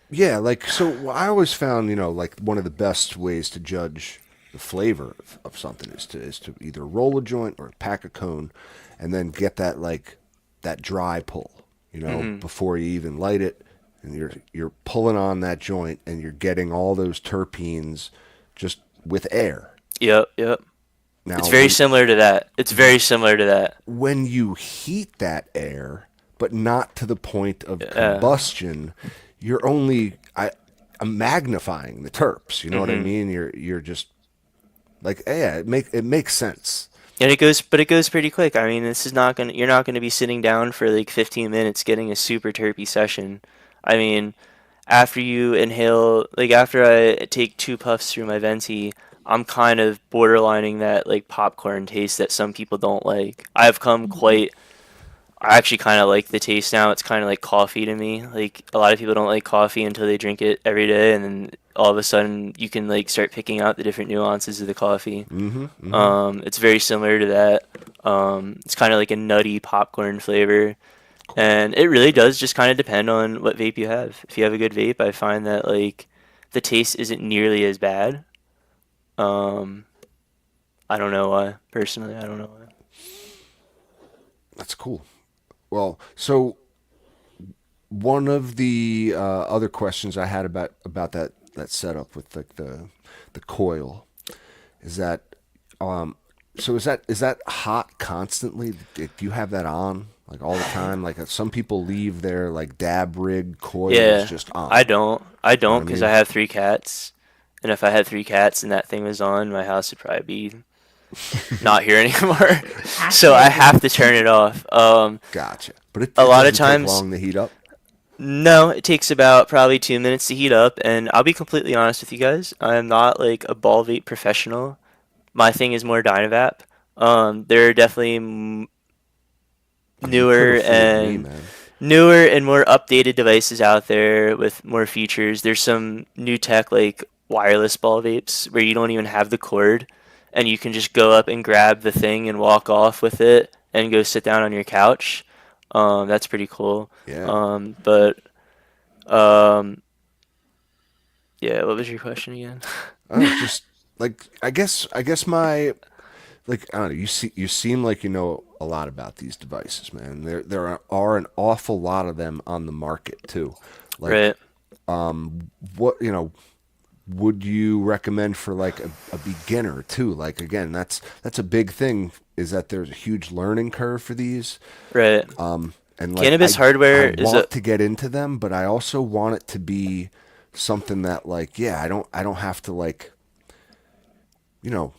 yeah. Like so, I always found like one of the best ways to judge the flavor of something is to either roll a joint or pack a cone, and then get that like that dry pull. hmm. Before you even light it, and you're pulling on that joint, and you're getting all those terpenes just with air. Yep, yep. It's Now, very similar to that. It's very similar to that. when you heat that air, but not to the point of Yeah. combustion, you're I'm magnifying the terps. You know what I Hmm. mean? You're just like yeah, it makes sense. And it goes pretty quick. I mean, you're not gonna be sitting down for like 15 minutes getting a super terpy session. I mean, after you inhale, like after I take two puffs through my venti, I'm kind of borderlining that like popcorn taste that some people don't like. I've come quite I actually kind of like the taste now. It's kind of like coffee to me. Like a lot of people don't like coffee until they drink it every day, and then all of a sudden you can like start picking out the different nuances of the coffee. It's very similar to that. It's kind of like a nutty popcorn flavor, And it really does just kind of depend on what vape you have. If you have a good vape, I find that like the taste isn't nearly as bad. Um, I don't know why. Personally, I don't know why. That's cool. Well, so one of the other questions I had about that setup with like the coil is that so is that hot constantly? Do you have that on like all the time? Like some people leave their like dab rig coils Yeah, just on. I don't. I You know what don't I because I mean? have three cats, and if I had three cats and that thing was on, my house would probably be not here anymore. So I Acid. have to turn it off. Gotcha. But it, A it lot of doesn't take times, long to heat up. no, it takes about probably 2 minutes to heat up, and I'll be completely honest with you guys. I'm not like a ball vape professional. My thing is more Dynavap. There are definitely I mean, you could have newer fooled me, and man. newer and more updated devices out there with more features. There's some new tech like wireless ball vapes where you don't even have the cord and you can just go up and grab the thing and walk off with it and go sit down on your couch. That's pretty cool. Yeah. But um, yeah, what was your question again? Oh, just like I guess my like I don't know. You seem like you know a lot about these devices, man. There are an awful lot of them on the market too. Like Right. what would you recommend for like a beginner too? Like again, that's a big thing. Is that there's a huge learning curve for these. Right. And like Cannabis I hardware is a want to get into them, but I also want it to be something that like yeah, I don't have to like you know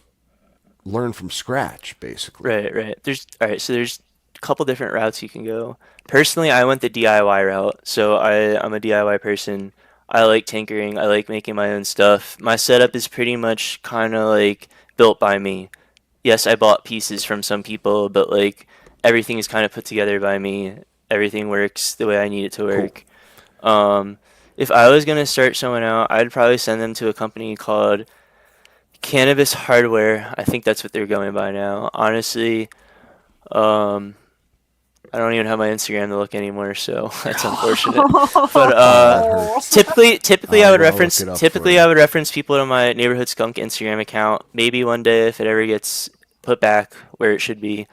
learn from scratch basically. right, right. So there's a couple different routes you can go. Personally, I went the DIY route. So I'm a DIY person. I like tinkering. I like making my own stuff. My setup is pretty much kind of like built by me. Yes, I bought pieces from some people, but like everything is kind of put together by me. Everything works the way I need it to Cool. work. Um, if I was gonna start someone out, I'd probably send them to a company called Cannabis Hardware. I think that's what they're going by now. Honestly, um, I don't even have my Instagram to look anymore, so that's unfortunate. But Oh, that hurts. typically I'm gonna look it up for I you. would reference people to my neighborhood skunk Instagram account. Maybe one day if it ever gets put back where it should be,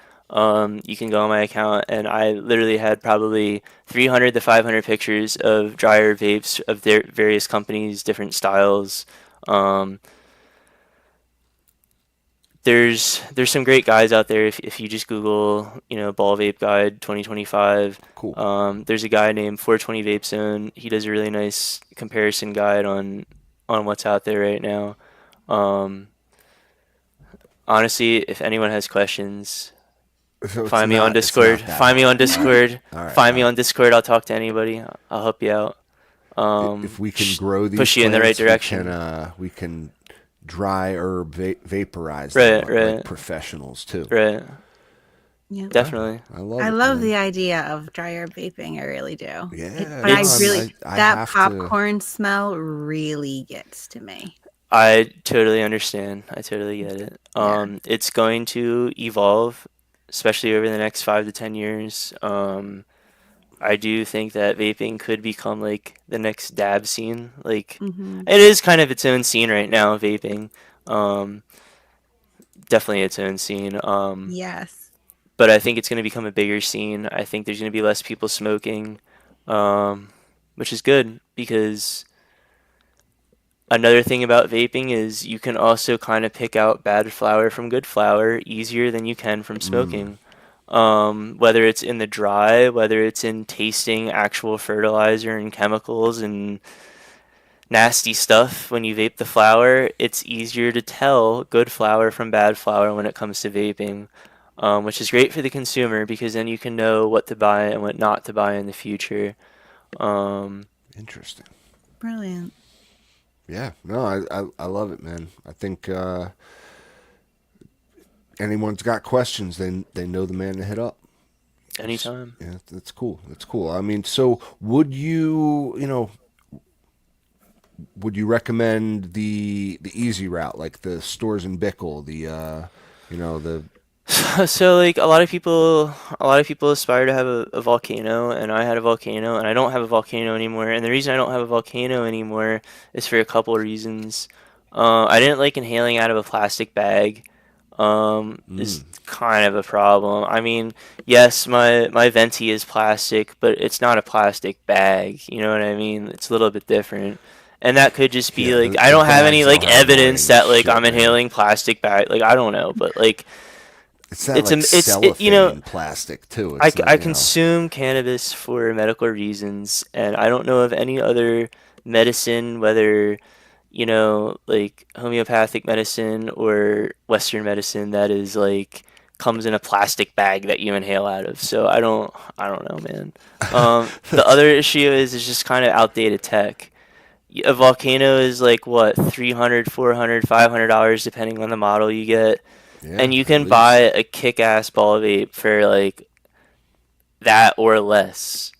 you can go on my account, and I literally had probably 300 to 500 pictures of dryer vapes of their various companies, different styles. Um, there's some great guides out there if you just Google, Ball Vape Guide 2025. Cool. There's a guy named 420 Vape Zone. He does a really nice comparison guide on what's out there right now. Um, honestly, if anyone has questions, So find me on it's Discord. not that Find me hard. on Discord. All right. Find me on Discord. I'll talk to anybody. I'll help you out. If we can Just grow these push you in the right plants, direction. we can dry herb vaporize them Right, like right, professionals too. right. Yeah. Yeah, Definitely. I love I it, love man. the idea of dryer vaping. I really do. Yeah, But no, I It's really, I that have to. popcorn smell really gets to me. I totally understand. I totally get it. Yeah. It's going to evolve, especially over the next 5 to 10 years. I do think that vaping could become like the next dab scene. Like, Hmm. it is kind of its own scene right now, vaping. Um, definitely its own scene. Yes. But I think it's going to become a bigger scene. I think there's going to be less people smoking, um, which is good because another thing about vaping is you can also kind of pick out bad flower from good flower easier than you can from Mm, smoking. Whether it's in the dry, whether it's in tasting actual fertilizer and chemicals and nasty stuff when you vape the flower, it's easier to tell good flower from bad flower when it comes to vaping, which is great for the consumer because then you can know what to buy and what not to buy in the future. Um, interesting. Brilliant. Yeah, no, I love it, man. I think anyone's got questions, they know the man to hit up. anytime. Yeah, that's cool. That's cool. I mean, so would you recommend the easy route, like the stores in Bickle, the So like a lot of people aspire to have a volcano, and I had a volcano, and I don't have a volcano anymore. And the reason I don't have a volcano anymore is for a couple of reasons. I didn't like inhaling out of a plastic bag. Is kind of a problem. I mean, yes, my venti is plastic, but it's not a plastic bag. You know what I mean? It's a little bit different. And that could just be Yeah, like I the don't have any bags like are evidence annoying as that like shit, I'm man. inhaling plastic bag. Like I don't know, but like It's that like you know, cellophane plastic too. It's not, I you know. consume cannabis for medical reasons, and I don't know of any other medicine, whether, like homeopathic medicine or Western medicine that is like comes in a plastic bag that you inhale out of. So I don't know, man. The That's other issue is just kind of outdated tech. A volcano is like what, 300, 400, $500 depending on the model you get. yeah, And you at can buy least. a kick-ass ball vape for like that or less.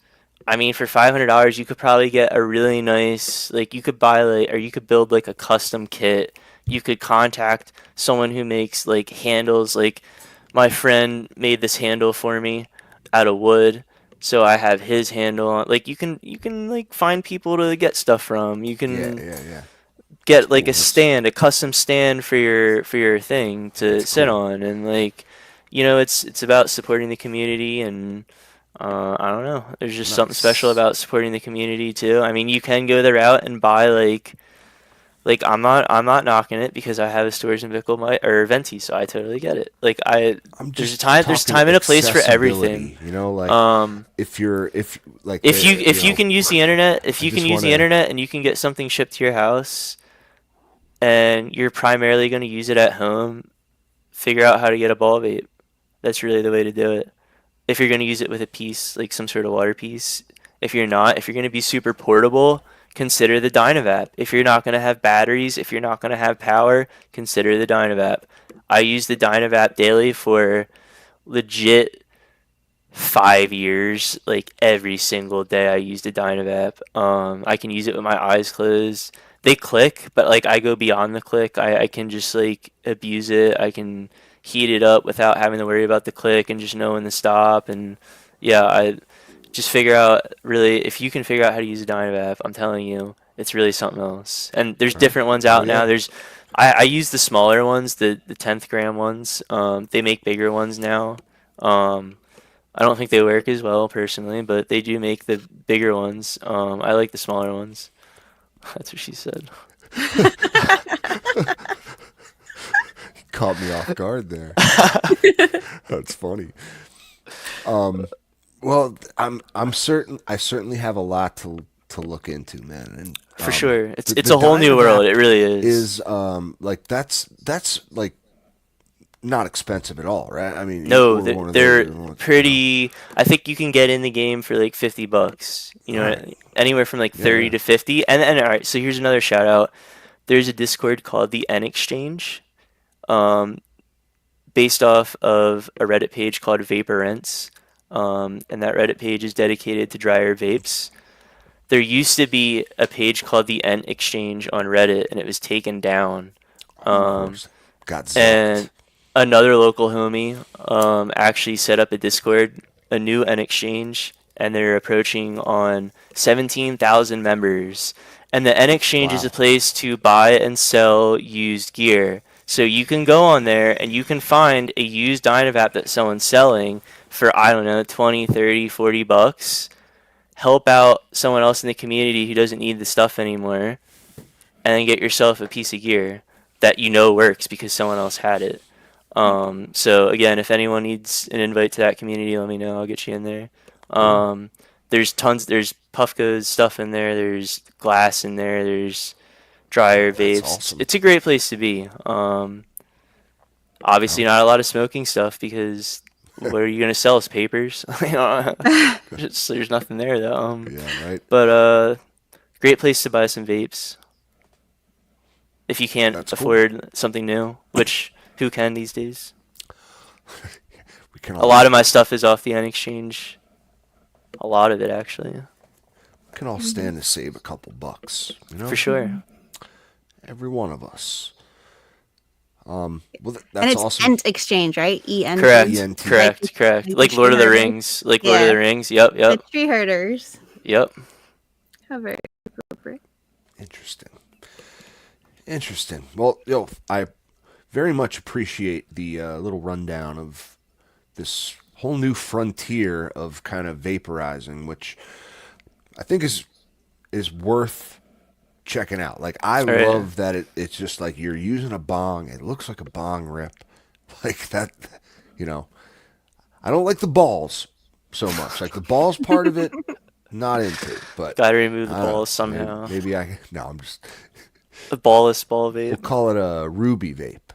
I mean, for $500, you could probably get a really nice, like, you could buy, like, or you could build, like, a custom kit. You could contact someone who makes, like, handles. Like, my friend made this handle for me out of wood, so I have his handle on. Like, you can, like, find people to get stuff from. You Yeah, can yeah, yeah. That's get, like, cool. a stand, a custom stand for your thing to That's sit cool. on. And, like, it's about supporting the community. And I don't know. There's just something special Nice. about supporting the community too. I mean, you can go the route and buy like I'm not knocking it because I have a storage and pickle my or venti, so I totally get it. Like I'm there's a just time talking and a place for everything. accessibility. You know, like Um, if like the if you can use the internet, if I you can just use want the to. internet and you can get something shipped to your house and you're primarily going to use it at home, figure out how to get a ball vape. That's really the way to do it. If you're going to use it with a piece, like some sort of water piece. If you're not, if you're going to be super portable, consider the Dynavap. If you're not going to have batteries, if you're not going to have power, consider the Dynavap. I use the Dynavap daily for legit 5 years. Like every single day, I use the Dynavap. I can use it with my eyes closed. They click, but like I go beyond the click. I can just like abuse it. I can heat it up without having to worry about the click and just know when to stop. And yeah, I just figure out really if you can figure out how to use a Dynavap, I'm telling you, it's really something else. And there's Right. different ones Oh out now. yeah. I use the smaller ones, the 10th gram ones. They make bigger ones now. Um, I don't think they work as well personally, but they do make the bigger ones. I like the smaller ones. That's what she said. Caught me off guard there. That's funny. Well, I'm certain. I certainly have a lot to look into, man. And For sure. It's the a whole new world. Dynavap It really is. is like that's like not expensive at all, right? I mean, you No, order one of those, they're you know. pretty. I think you can get in the game for like $50. All right. Anywhere from like Yeah, 30 yeah. to 50. And all right, so here's another shout out. There's a Discord called the N Exchange, um, based off of a Reddit page called Vaporents. And that Reddit page is dedicated to dryer vapes. There used to be a page called the Ent Exchange on Reddit, and it was taken down. Of Um, course, got zucked. and another local homie actually set up a Discord, a new Ent Exchange, and they're approaching on 17,000 members. And the Ent Exchange is a Wow. place to buy and sell used gear. So you can go on there and you can find a used Dynavap that someone's selling for, I don't know, 20, 30, $40. Help out someone else in the community who doesn't need the stuff anymore, and then get yourself a piece of gear that you know works because someone else had it. So again, if anyone needs an invite to that community, let me know. I'll get you in there. Cool. Um, there's Puffco's stuff in there. There's glass in there. There's dryer That's vapes. awesome. It's a great place to be. Obviously Oh, not a lot of smoking stuff because what are you gonna sell us papers? There's nothing there though. yeah, right. But great place to buy some vapes if you can't That's cool. afford something new, which who can these days? We can A all lot of my stuff is off the N Exchange. A lot of it actually, can all stand to save a couple bucks, you for know? sure. Every one of us. Well, And that's it's awesome. Ent Exchange, right? ENT. Correct, ENT. correct. Like the Like Lord tree of the herders. Rings, like Lord of Yeah. the Rings. Yep, The yep, tree herders. yep. How very appropriate. Interesting. Interesting. Well, I very much appreciate the little rundown of this whole new frontier of kind of vaporizing, which I think is worth checking out. Like I All right. love that it's just like you're using a bong. It looks like a bong rip, like that. You know, I don't like the balls so much. Like the balls part of it, not into. But Got to remove the I don't know. balls somehow. Maybe I no. I'm just. The ballless ball We'll vape, call it a ruby vape.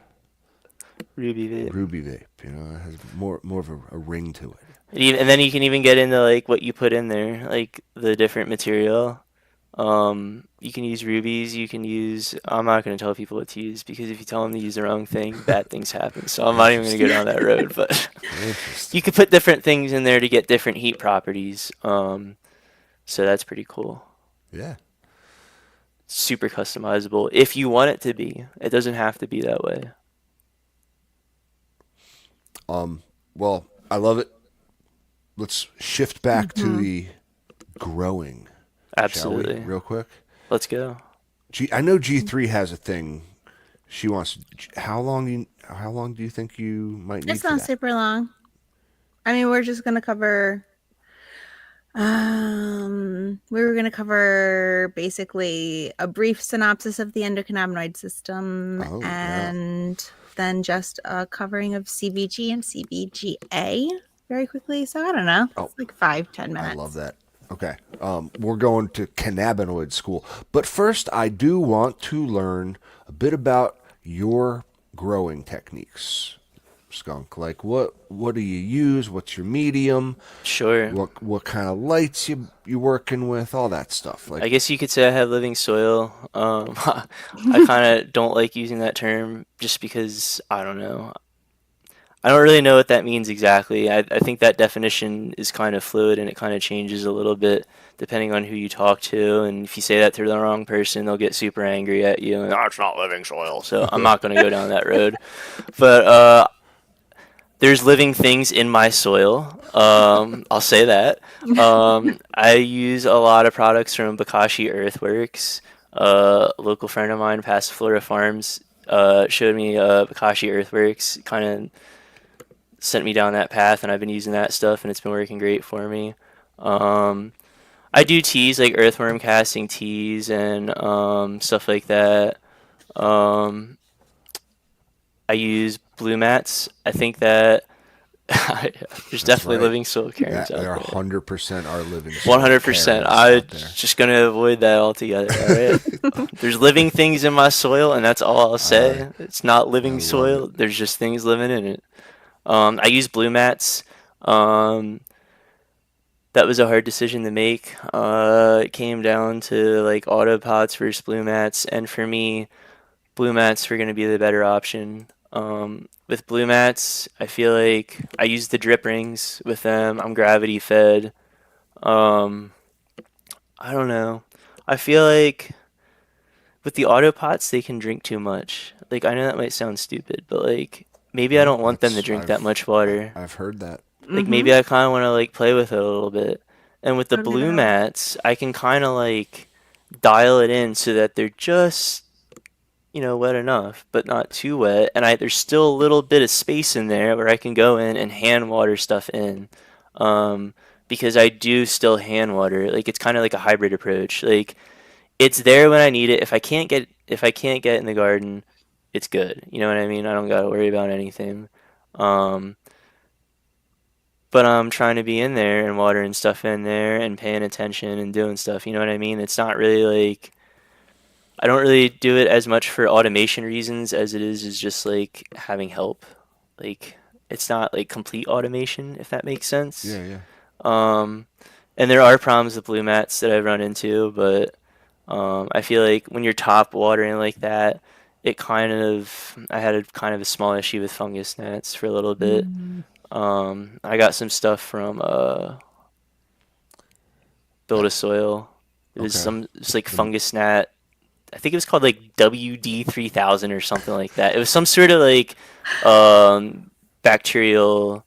ruby vape. Ruby vape. You know, it has more of a ring to it. And then you can even get into like what you put in there, like the different material. You can use rubies. You can use. I'm not going to tell people what to use because if you tell them to use the wrong thing, bad things happen. So I'm not even going to go down that road. But Interesting. you could put different things in there to get different heat properties. So that's pretty cool. Yeah. Super customizable if you want it to be. It doesn't have to be that way. Well, I love it. Let's shift back to the growing, shall we? Absolutely. Real quick. Let's go. I know G3 has a thing. She wants. How long do you think you might need It's for not that? super long. I mean, we're just gonna cover. We were gonna cover basically a brief synopsis of the endocannabinoid system, Oh, yeah. and then just a covering of CBG and CBGA very quickly. So I don't know. Oh. It's like 5-10 minutes. I love that. Okay. We're going to cannabinoid school. But first, I do want to learn a bit about your growing techniques, Skunk. Like, what do you use? What's your medium? Sure. What kind of lights you working with? All that stuff. I Like, guess you could say I have living soil. I kind of don't like using that term just because I don't know. I don't really know what that means exactly. I think that definition is kind of fluid and it kind of changes a little bit depending on who you talk to. And if you say that to the wrong person, they'll get super angry at you and, oh, it's not living soil. So I'm not going to go down that road. But there's living things in my soil. I'll say that. I use a lot of products from Bakashi Earthworks. A local friend of mine, past Florida Farms, showed me Bakashi Earthworks, kind of sent me down that path, and I've been using that stuff, and it's been working great for me. I do teas, like earthworm casting teas and stuff like that. Um, I use blue mats. I think that there's definitely right. living soil yeah, Karens out there there. 100% are living. soil 100%. Karens I'm out there. just gonna avoid that altogether. All right. There's living things in my soil, and that's all I'll say. It's not I living love soil. it. There's just things living in it. I use blue mats. Um, that was a hard decision to make. It came down to like auto pots versus blue mats, and for me, blue mats were gonna be the better option. With blue mats, I feel like I use the drip rings with them. I'm gravity fed. Um, I don't know. I feel like with the auto pots, they can drink too much. Like I know that might sound stupid, but like maybe I No, don't want them to drink that much water. I've heard that. Like maybe I kind of want to like play with it a little bit. And with the Totally blue valid. mats, I can kind of like dial it in so that they're just wet enough, but not too wet. And there's still a little bit of space in there where I can go in and hand water stuff in. Um, because I do still hand water. Like it's kind of like a hybrid approach. Like it's there when I need it. If I can't get it in the garden, it's good. You know what I mean? I don't gotta worry about anything. Um, but I'm trying to be in there and watering stuff in there and paying attention and doing stuff. You know what I mean? It's not really like I don't really do it as much for automation reasons as it is just like having help. Like it's not like complete automation, if that makes sense. Yeah, yeah. Um, and there are problems with blue mats that I've run into, but I feel like when you're top watering like that, I had a kind of a small issue with fungus gnats for a little bit. I got some stuff from Build a Soil. It was Okay. it's like fungus gnat I think it was called like WD-3000 or something like that. It was some sort of like bacterial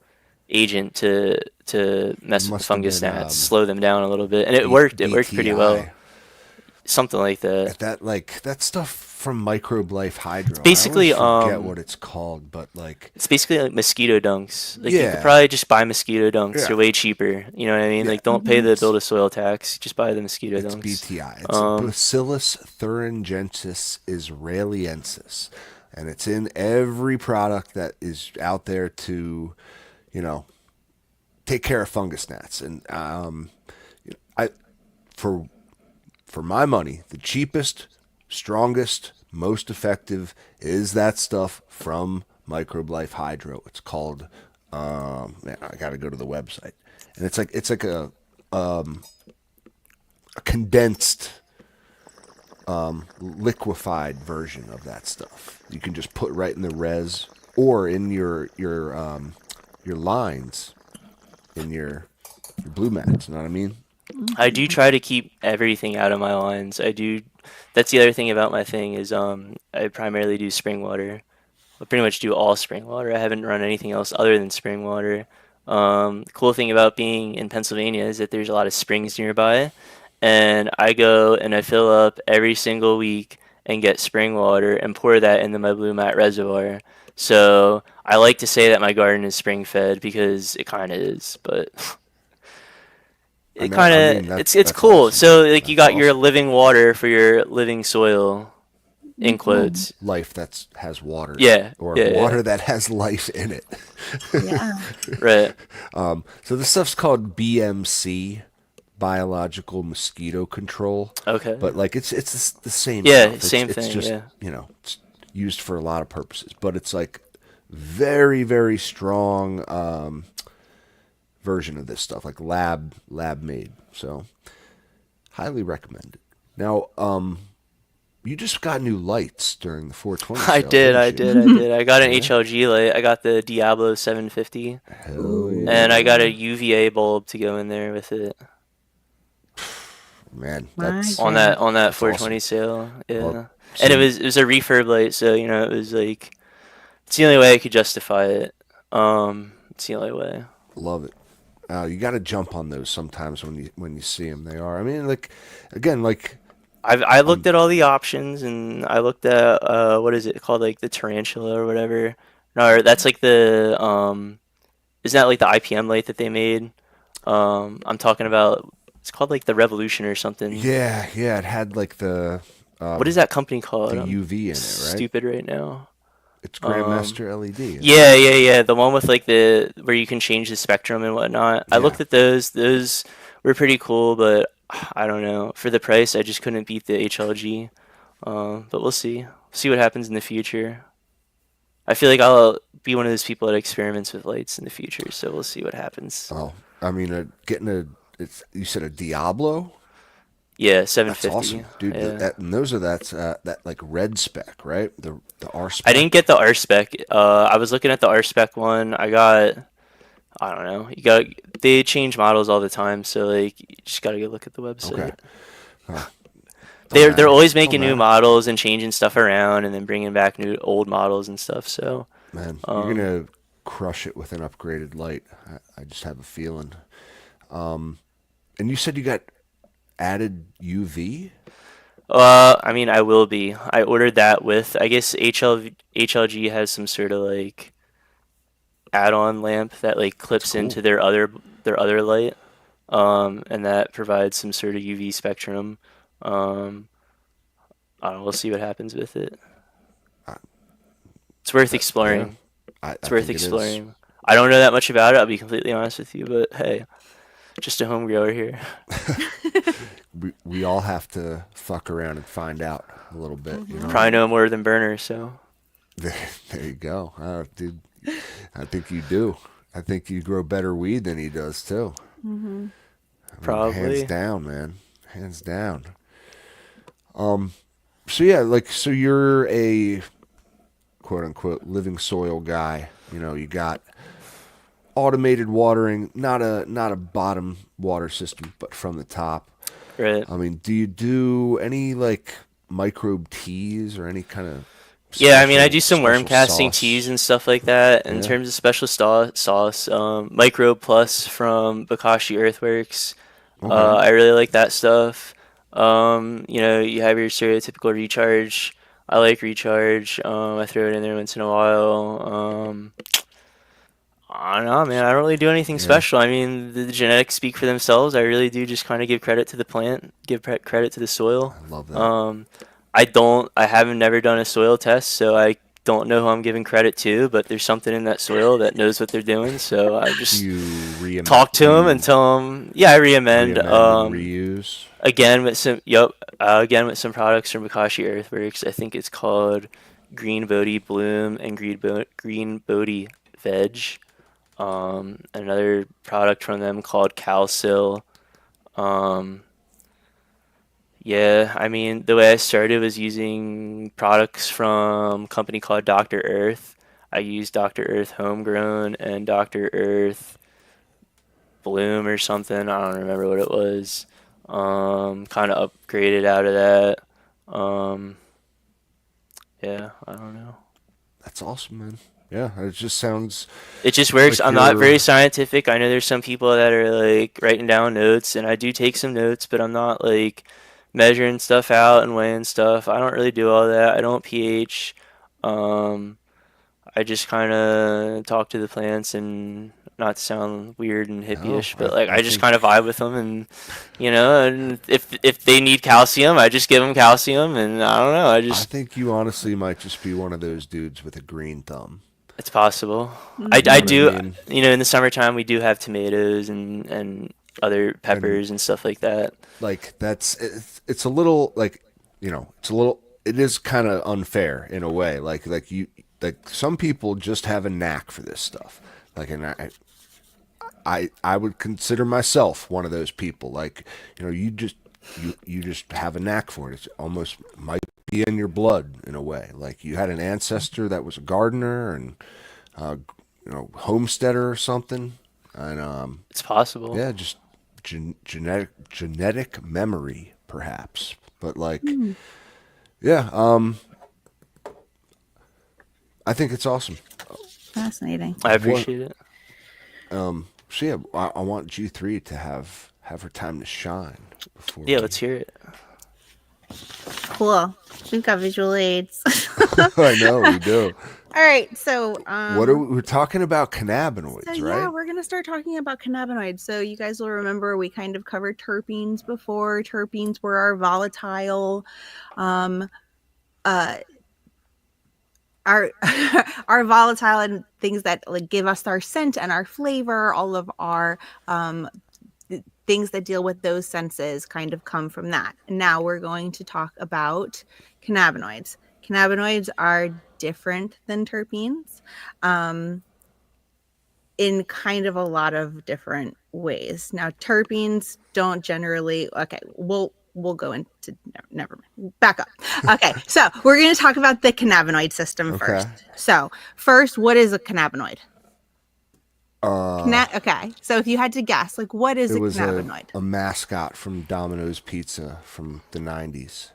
agent to mess with the Must have fungus been gnats, slow them down a little bit, and it B- worked. It worked pretty well. BTI. Something like that. That stuff from Microbe Life It's Hydro. I always basically forget what it's called, but like, it's basically like mosquito dunks. Like you could yeah, probably just buy mosquito dunks. yeah, They're way cheaper. You know what I mean? yeah. Like don't pay the build a soil tax. Just buy the mosquito It's dunks. BTI. It's Um, Bacillus thuringiensis israeliensis, and it's in every product that is out there to, you know, take care of fungus gnats. And I, for my money, the cheapest, strongest, most effective is that stuff from Microbe Life Hydro. It's called. Man, I got to go to the website, and it's like a condensed, liquefied version of that stuff. You can just put right in the res or in your lines in your blue mats. You know what I mean? I do try to keep everything out of my lines. I do. That's the other thing about my thing is I primarily do spring water. I pretty much do all spring water. I haven't run anything else other than spring water. The cool thing about being in Pennsylvania is that there's a lot of springs nearby, and I go and I fill up every single week and get spring water and pour that into my blue mat reservoir. So I like to say that my garden is spring fed because it kind of is, but I it know. kind I of mean, it's that's cool. awesome. So like you That's got your awesome. living water for your living soil in quotes. Life that has water, Yeah, or yeah, yeah. water that has life in it. Yeah. Right. So this stuff's called BMC, biological mosquito control. Okay. But like it's the same Yeah, stuff. same It's thing. just Yeah. it's used for a lot of purposes. But it's like very very strong version of this stuff, like lab made. So highly recommended. Now, you just got new lights during the 420 I sale, did, didn't I you? did, I did. I got an Yeah. HLG light. I got the Diablo 750, Hell and I yeah, got a UVA bulb to go in there with it man. My on that That's 420 awesome. sale. Well, Yeah, so and it was a refurb light, so you know it was like it's the only way I could justify it. It's the only way. love it. You got to jump on those sometimes when you see them. They are. I mean, like again, like I looked um, at all the options and I looked at what is it called, like the tarantula or whatever. No, that's like the isn't that like the IPM light that they made? I'm talking about it's called like the Revolution or something. yeah, it had like What is um, that company called? the I'm UV in it, right? stupid right now. It's Um, Grandmaster LED, isn't it? yeah, yeah, yeah. The one with like the where you can change the spectrum and whatnot. I Yeah. looked at those. Those were pretty cool, but I don't know. For the price, I just couldn't beat the HLG. But we'll see. See what happens in the future. I feel like I'll be one of those people that experiments with lights in the future, so we'll see what happens. Oh, I mean, getting it's you said a Diablo. Yeah, That's 750. awesome, dude. Yeah. And those are that like red spec, right? The R I didn't spec. get the R spec. I was looking at the R spec one. I don't know. They change models all the time, so like you just gotta go look at the Okay. website. Huh. Don't They're matter. always Don't making new matter. models and changing stuff around and then bringing back new old models and stuff. So, Man, you're um, gonna crush it with an upgraded light. I just have a feeling. And you said you got added UV. I mean, I will be. I ordered that with, I guess HLG has some sort of like add-on lamp that like That's clips cool. into their other light, and that provides some sort of UV spectrum. Um, I don't know. We'll see what happens with it. I, It's worth yeah, exploring. I It's worth think it is. exploring. I don't know that much about it. I'll be completely honest with you, but hey, just a home grower here. We all have to fuck around and find out a little bit, you know. Probably know more than Burner, so There, there you go, dude. I think you do. I think you grow better weed than he does too. Mm-hmm. I mean, hands probably. down, man. Hands down. So yeah, like so you're a quote unquote living soil guy. You know, you got automated watering, not a bottom water system, but from the top. Right. I mean, do you do any like microbe teas or any kind of Yeah, I mean, I do some worm special casting teas sauce? and stuff like that. In Yeah. terms of special sauce, Micro Plus from Bokashi Earthworks. Okay. I really like that stuff. You have your stereotypical recharge. I like recharge. I throw it in there once in a while. I don't know, man. I don't really do anything Yeah. special. I mean, the genetics speak for themselves. I really do just kind of give credit to the plant, credit to the soil. I love that. Um, I haven't never done a soil test, so I don't know who I'm giving credit to, but there's something in that soil that knows what they're doing. So I Do just you talk to do them and you tell them, yeah, I re-amend. re-amend and reuse? Again with some products from Makashi Earthworks. I think it's called Green Bodhi Bloom and Green Bodhi Veg. Another product from them called Calcil. Um, yeah, I mean, the way I started was using products from a company called Dr. Earth. I used Dr. Earth Homegrown and Dr. Earth Bloom or something. I don't remember what it was. Kind of upgraded out of that. Um, yeah, I don't know. That's awesome, man. Yeah, it just sounds It just works. like I'm not you're very scientific. I know there's some people that are like writing down notes, and I do take some notes, but I'm not like measuring stuff out and weighing stuff. I don't really do all that. I don't pH. Um, I just kind of talk to the plants and not to sound weird and no. hippie-ish, but like I I just think kind of vibe with them, and and if they need calcium, I just give them calcium, and I don't know. I think you honestly might just be one of those dudes with a green thumb. It's possible. You know I what I Mm-hmm. do, mean? in the summertime we do have tomatoes and other And peppers and stuff like that. like it's a little like it's a little it is kind of unfair in a way. Like some people just have a knack for this stuff. Like and I would consider myself one of those people. Like you just have a knack for it. It's almost might be in your blood in a way. Like you had an ancestor that was a gardener and uh, homesteader or something, and It's possible. yeah, just genetic memory perhaps. But like yeah, I think it's awesome. Fascinating. I What appreciate it. so yeah, I want G3 to have her time to shine before Yeah, we. let's hear it. Cool. We've got visual aids. I know we do. All right. So, What are we're talking about cannabinoids, so right? yeah, we're gonna start talking about cannabinoids. So you guys will remember we kind of covered terpenes before. Terpenes were our volatile, um, uh, our our volatile and things that like give us our scent and our flavor. All of our things that deal with those senses kind of come from that. And now we're going to talk about cannabinoids. Cannabinoids are different than terpenes. In kind of a lot of different ways. Now, terpenes don't generally. Okay, we'll go into. No, never mind. Back up. Okay, so we're going to talk about the cannabinoid system Okay. first. So, first, what is a cannabinoid? Uh, Okay, so if you had to guess, like, what is it a was cannabinoid? a mascot from Domino's Pizza from the 90s.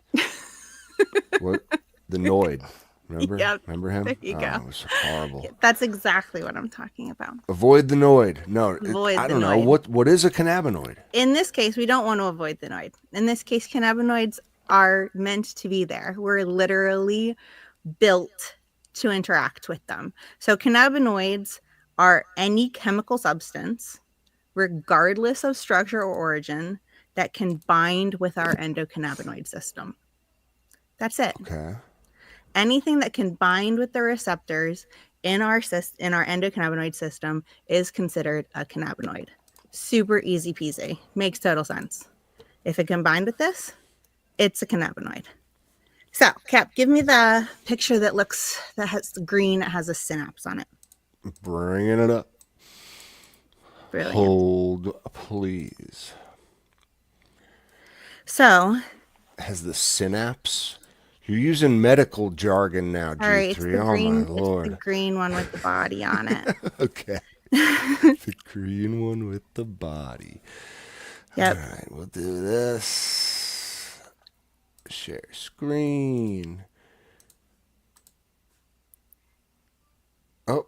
What the Noid. Remember? Yep, Remember him? there you Oh, go. it was horrible. That's exactly what I'm talking about. Avoid the Noid. No, Avoid I the don't know. Noid. What is a cannabinoid? In this case, we don't want to avoid the noid. In this case, cannabinoids are meant to be there. We're literally built to interact with them. So cannabinoids are any chemical substance, regardless of structure or origin, that can bind with our endocannabinoid system. That's it. Okay. Anything that can bind with the receptors in our endocannabinoid system is considered a cannabinoid. Super easy peasy. Makes total sense. If it can bind with this, it's a cannabinoid. So, Cap, give me the picture that has the green, it has a synapse on it. Bringing it up. Brilliant. Hold, please. So, Has the synapse? You're using medical jargon now, G3. all right, it's the Oh green, my it's the lord. green one with the body on it. Okay. The green one with the body. Yep. All right, we'll do this. Share screen. Oh,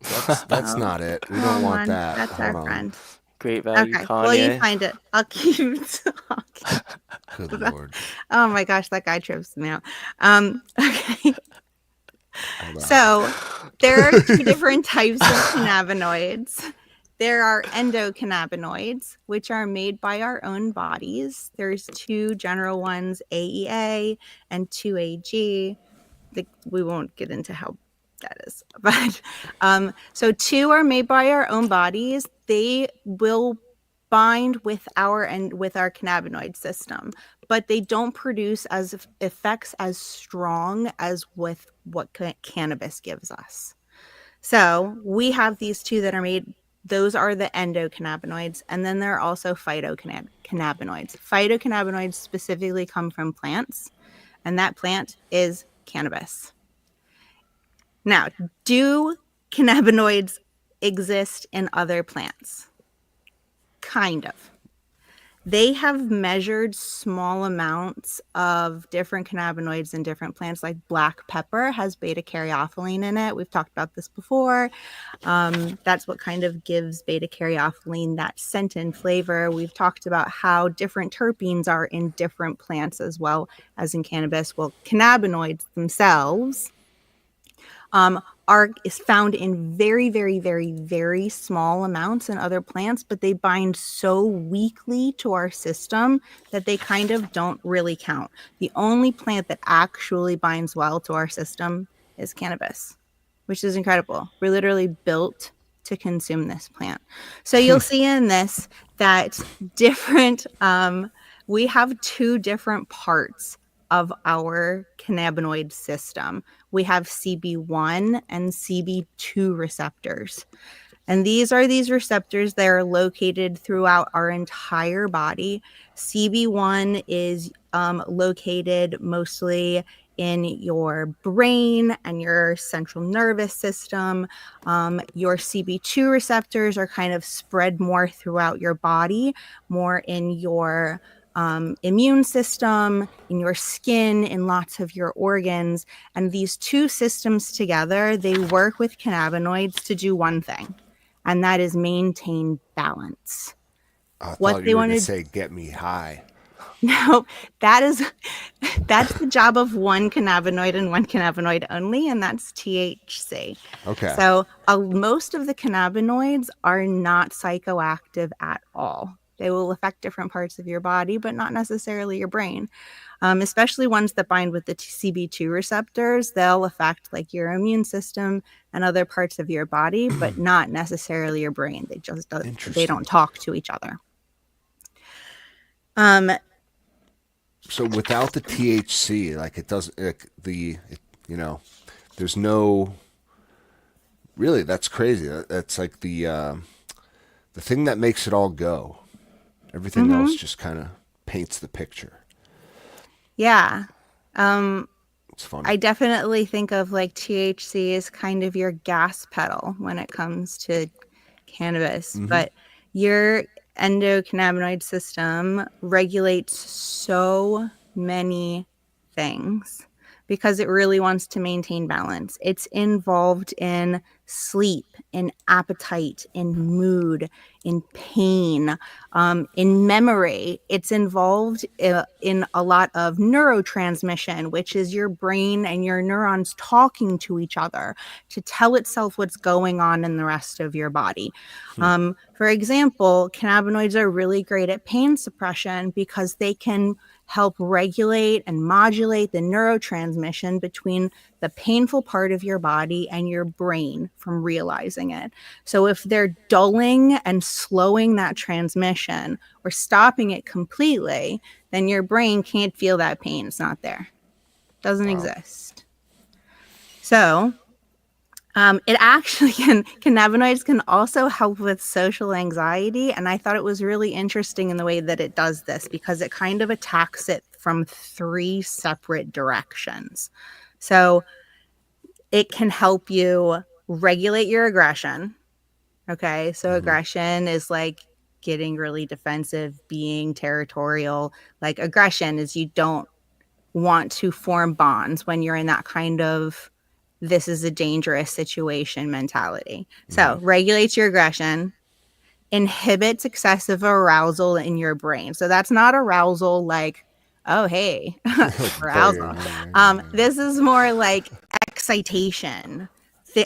that's Oh, not it. We don't come want on. that. That's Hold our on. friend. Great value, Okay. Well, you Kanye. find it. I'll keep. I'll keep Good that. lord. Oh my gosh, that guy trips me out. Okay. Hold on. So there are two different types of cannabinoids. There are endocannabinoids, which are made by our own bodies. There's two general ones, AEA and 2AG. We won't get into how that is, but so two are made by our own bodies. They will bind with our cannabinoid system, but they don't produce as effects as strong as with what cannabis gives us. So we have these two that are made. Those are the endocannabinoids, and then there are also phytocannabinoids. Phytocannabinoids specifically come from plants, and that plant is cannabis. Now, do cannabinoids exist in other plants? Kind of. They have measured small amounts of different cannabinoids in different plants, like black pepper has beta caryophyllene in it. We've talked about this before. That's what kind of gives beta caryophyllene that scent and flavor. We've talked about how different terpenes are in different plants as well as in cannabis. Well, cannabinoids themselves is found in very, very, very, very small amounts in other plants, but they bind so weakly to our system that they kind of don't really count. The only plant that actually binds well to our system is cannabis, which is incredible. We're literally built to consume this plant. So you'll see in this that we have two different parts of our cannabinoid system. We have CB1 and CB2 receptors. And these are these receptors that are located throughout our entire body. CB1 is located mostly in your brain and your central nervous system. Your CB2 receptors are kind of spread more throughout your body, more in your immune system, in your skin, in lots of your organs. And these two systems together, they work with cannabinoids to do one thing, and that is maintain balance. I What thought they you were want going to to say get me high. no, that's the job of one cannabinoid and one cannabinoid only, and that's THC. Okay. So most of the cannabinoids are not psychoactive at all. They will affect different parts of your body, but not necessarily your brain. Especially ones that bind with the CB2 receptors, they'll affect like your immune system and other parts of your body, but not necessarily your brain. They Interesting. don't talk to each other. So without the THC, like it does, there's no. Really, that's crazy. That's like the thing that makes it all go. Everything else just kind of paints the picture. Yeah. It's funny. I definitely think of like THC as kind of your gas pedal when it comes to cannabis, but your endocannabinoid system regulates so many things because it really wants to maintain balance. It's involved in sleep, in appetite, in mood, in pain, in memory. It's involved in a lot of neurotransmission, which is your brain and your neurons talking to each other to tell itself what's going on in the rest of your body. For example, cannabinoids are really great at pain suppression because they can help regulate and modulate the neurotransmission between the painful part of your body and your brain from realizing it. So if they're dulling and slowing that transmission or stopping it completely, then your brain can't feel that pain. It's not there. It doesn't exist. So it actually cannabinoids can also help with social anxiety. And I thought it was really interesting in the way that it does this because it kind of attacks it from three separate directions. So it can help you regulate your aggression. Okay. So aggression is like getting really defensive, being territorial. Like aggression is you don't want to form bonds when you're in that kind of this is a dangerous situation mentality. So regulates your aggression, inhibits excessive arousal in your brain. So that's not arousal like, oh, hey, arousal. This is more like excitation.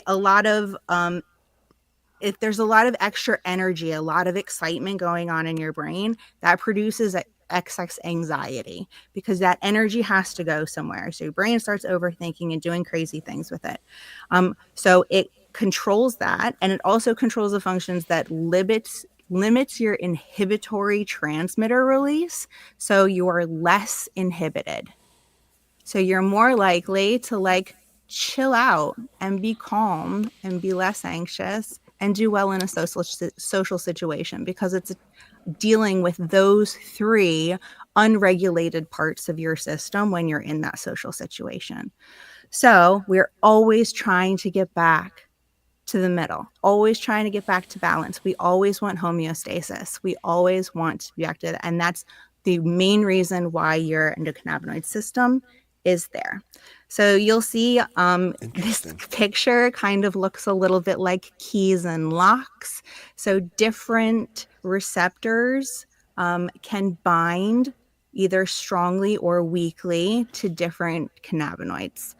A lot of if there's a lot of extra energy, a lot of excitement going on in your brain, that produces excess anxiety because that energy has to go somewhere. So your brain starts overthinking and doing crazy things with it. So it controls that, and it also controls the functions that limits your inhibitory transmitter release, so you're less inhibited. So you're more likely to like chill out and be calm and be less anxious and do well in a social situation because it's dealing with those three unregulated parts of your system when you're in that social situation. So we're always trying to get back to the middle, always trying to get back to balance. We always want homeostasis. We always want to be active. And that's the main reason why your endocannabinoid system is there. So you'll see this picture kind of looks a little bit like keys and locks. So different receptors can bind either strongly or weakly to different cannabinoids.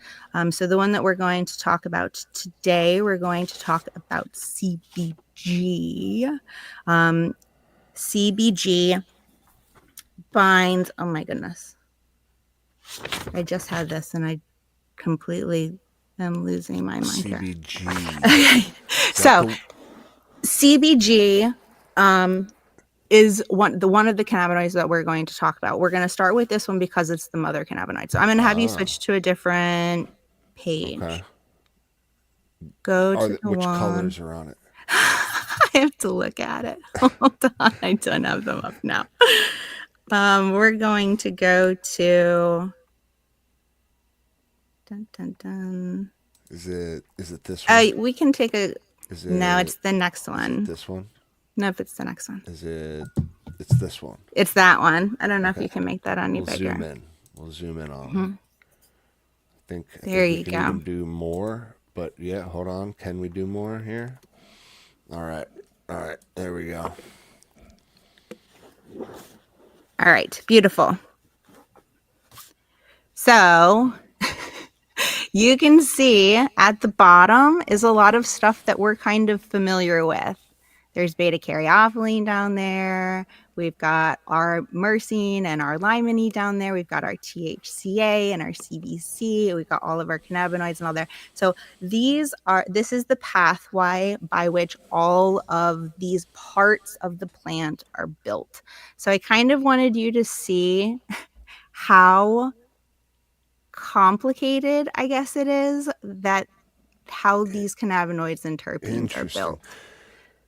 So the one that we're going to talk about today, we're going to talk about CBG. CBG binds, oh my goodness. I just had this and I completely am losing my mind here. CBG. Okay. So CBG is one of the cannabinoids that we're going to talk about. We're going to start with this one because it's the mother cannabinoid. So I'm going to have you switch to a different page. Okay. Go to the which one. colors are on it? I have to look at it. Hold on. I don't have them up now. We're going to go to dun, dun, dun. Is it this one? We can take a no, it's the next Is one. it this one? Nope, it's the next one. It's this one. It's that one. I don't know if you can make that any bigger. We'll zoom in on it. I think you we can go. even do more, but yeah, hold on. Can we do more here? All right, there we go. All right, beautiful. So you can see at the bottom is a lot of stuff that we're kind of familiar with. There's beta-caryophyllene down there. We've got our myrcene and our limonene down there. We've got our THCA and our CBC. We've got all of our cannabinoids and all there. So this is the pathway by which all of these parts of the plant are built. So I kind of wanted you to see how complicated, I guess it is, that how these cannabinoids and terpenes are built.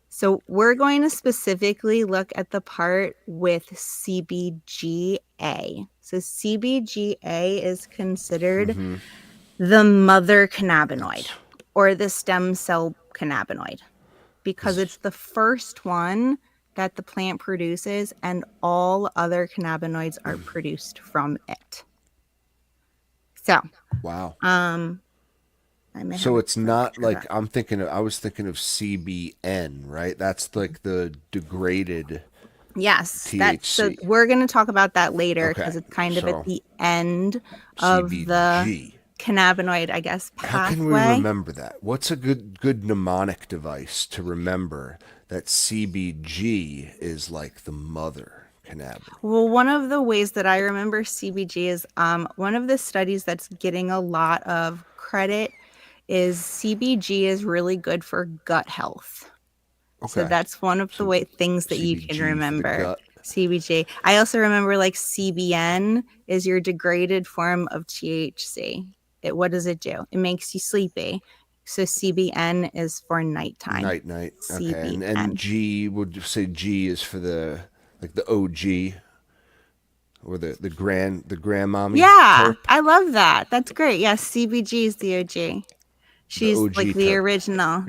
So we're going to specifically look at the part with CBGA. So CBGA is considered the mother cannabinoid or the stem cell cannabinoid because it's the first one that the plant produces and all other cannabinoids are produced from it. So, wow. So it's not like I was thinking of CBN, right? That's like the degraded yes, THC. So we're going to talk about that later because it's kind of at the end of the cannabinoid, I guess, pathway. How can we remember that? What's a good mnemonic device to remember that CBG is like the mother cannabinoid? Well, one of the ways that I remember CBG is one of the studies that's getting a lot of credit is CBG is really good for gut health. Okay. So that's one of the things that you can remember. CBG. I also remember like CBN is your degraded form of THC. What does it do? It makes you sleepy. So CBN is for nighttime. Night. Okay. And G, would you say G is for the OG or the grandmommy? Yeah, terp? I love that. That's great. Yes, CBG is the OG. She's the OG like the terp, original,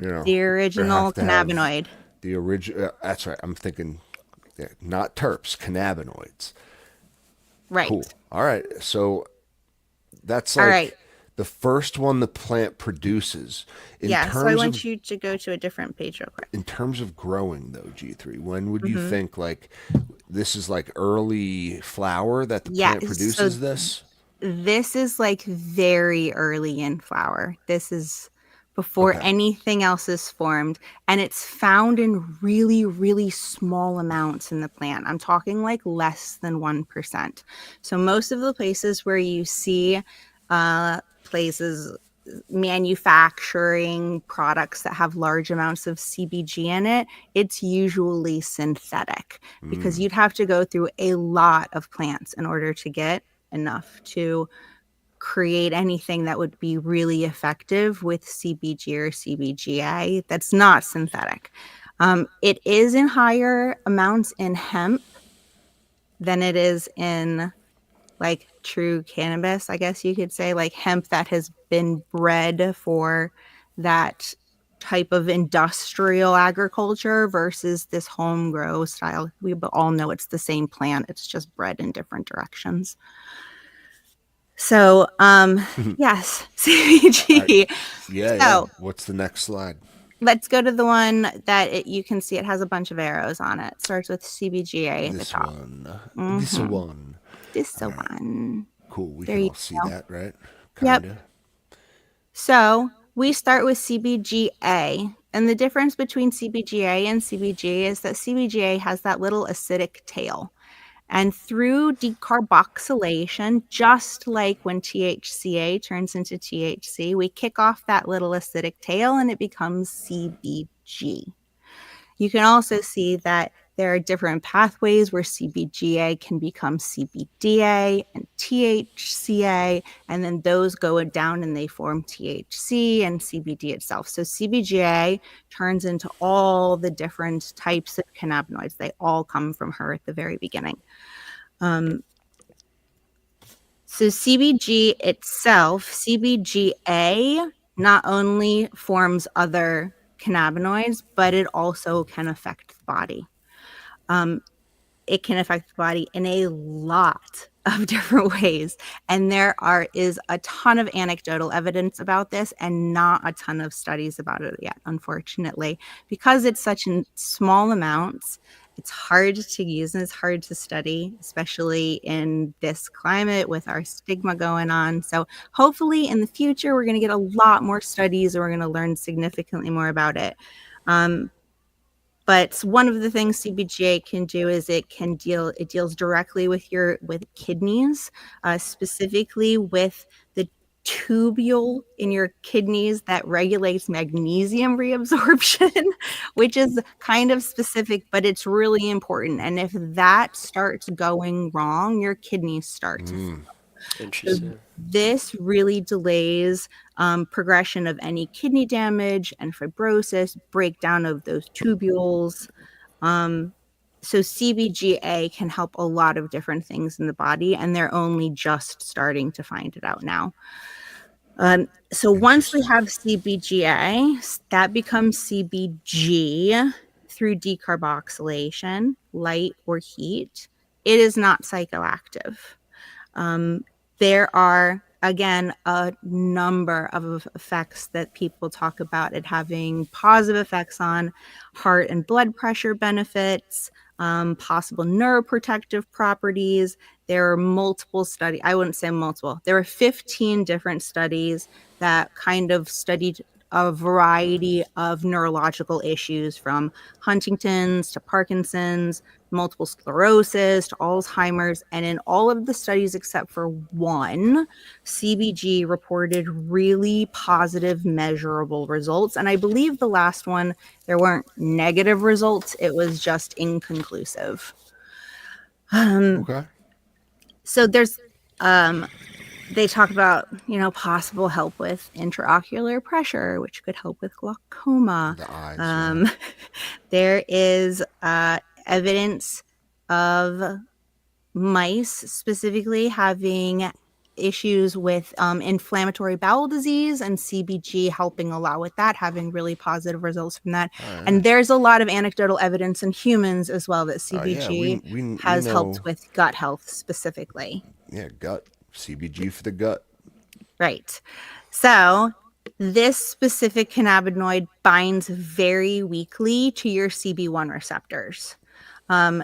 cannabinoid. The original. That's right. I'm thinking, not terps, cannabinoids. Right. Cool. All right. So That's All like right. the first one the plant produces. In Yeah. So I terms want of you to go to a different page real quick. in terms of growing though, G3, when would you Mm-hmm. think like this is like early flower that the Yeah. plant So produces this? this is like very early in flower. This is before Okay. anything else is formed. And it's found in really, really small amounts in the plant. I'm talking like less than 1%. So most of the places where you see places manufacturing products that have large amounts of CBG in it, it's usually synthetic because you'd have to go through a lot of plants in order to get enough to create anything that would be really effective with CBG or CBGA that's not synthetic. It is in higher amounts in hemp than it is in like true cannabis, I guess you could say, like hemp that has been bred for that type of industrial agriculture versus this home grow style. We all know it's the same plant, it's just bred in different directions. So, yes, I, CBG. yeah. So What's the next slide? let's go to the one that you can see. It has a bunch of arrows on it. Starts with CBGA at the This top. one. This Mm-hmm. one. This All right. one. Cool. We There can you all see go. that, right? Yep. Kinda. So we start with CBGA. And the difference between CBGA and CBG is that CBGA has that little acidic tail. And through decarboxylation, just like when THCA turns into THC, we kick off that little acidic tail and it becomes CBG. You can also see that there are different pathways where CBGA can become CBDA and THCA, and then those go down and they form THC and CBD itself. So CBGA turns into all the different types of cannabinoids. They all come from her at the very beginning. So CBG itself, CBGA not only forms other cannabinoids, but it also can affect the body. It can affect the body in a lot of different ways. And is a ton of anecdotal evidence about this and not a ton of studies about it yet, unfortunately. Because it's such in small amounts, it's hard to use and it's hard to study, especially in this climate with our stigma going on. So hopefully in the future, we're going to get a lot more studies and we're going to learn significantly more about it. But one of the things CBGA can do is it deals directly with kidneys, specifically with the tubule in your kidneys that regulates magnesium reabsorption, which is kind of specific, but it's really important. And if that starts going wrong, your kidneys start to fail. So Interesting. this really delays progression of any kidney damage and fibrosis, breakdown of those tubules. So CBGA can help a lot of different things in the body, and they're only just starting to find it out now. So once we Interesting. have CBGA, that becomes CBG through decarboxylation, light or heat. It is not psychoactive. There are, again, a number of effects that people talk about it having positive effects on heart and blood pressure benefits, possible neuroprotective properties. There are multiple studies. I wouldn't say multiple. There were 15 different studies that kind of studied a variety of neurological issues from Huntington's to Parkinson's, multiple sclerosis to Alzheimer's. And in all of the studies except for one, CBG reported really positive, measurable results. And I believe the last one, there weren't negative results, it was just inconclusive. Okay. So there's they talk about, possible help with intraocular pressure, which could help with glaucoma. The eyes. Yeah. There is evidence of mice specifically having issues with inflammatory bowel disease, and CBG helping a lot with that, having really positive results from that. Yeah. And there's a lot of anecdotal evidence in humans as well that Yeah. CBG We has know. helped with gut health specifically. Yeah. Gut. CBG for the gut. Right. So this specific cannabinoid binds very weakly to your CB1 receptors. Um,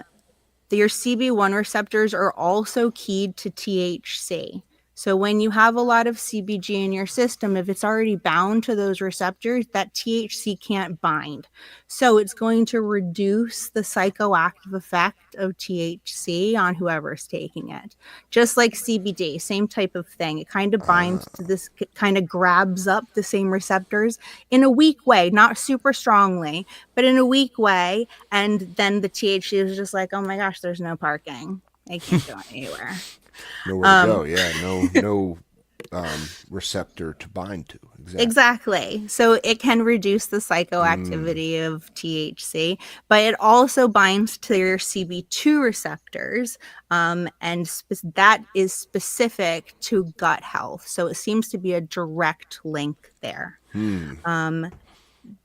your CB1 receptors are also keyed to THC. So when you have a lot of CBG in your system, if it's already bound to those receptors, that THC can't bind. So it's going to reduce the psychoactive effect of THC on whoever's taking it. Just like CBD, same type of thing. It kind of binds to this, kind of grabs up the same receptors in a weak way, not super strongly, but in a weak way. And then the THC is just like, oh my gosh, there's no parking. I can't go anywhere. Nowhere to go. Yeah, no receptor to bind to. Exactly. So it can reduce the psychoactivity of THC, but it also binds to your CB2 receptors, and that is specific to gut health. So it seems to be a direct link there. Um,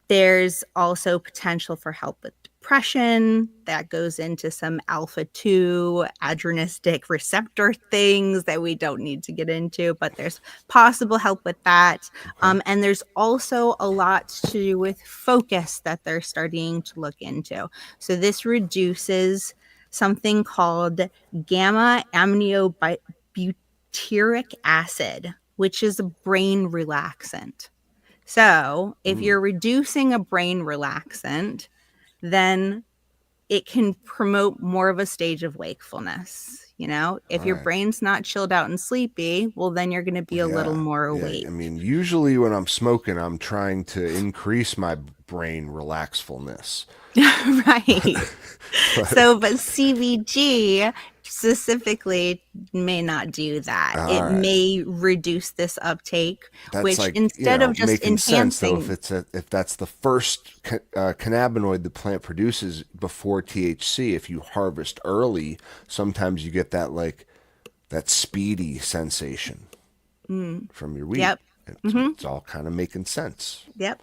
There's also potential for help with depression. That goes into some alpha 2 adrenergic receptor things that we don't need to get into, but there's possible help with that. And there's also a lot to do with focus that they're starting to look into. So this reduces something called gamma aminobutyric acid, which is a brain relaxant. So if you're reducing a brain relaxant, then it can promote more of a stage of wakefulness. You know, if All your right. brain's not chilled out and sleepy, well, then you're going to be a little more Yeah. awake. I mean, usually when I'm smoking, I'm trying to increase my brain relaxfulness. Right. But CBG specifically may not do that. All It right. may reduce this uptake, That's which like, instead of just making sense though. enhancing, If that's the first cannabinoid the plant produces before THC, if you harvest early, sometimes you get that speedy sensation from your weed. yep. It's all kind of making sense. Yep,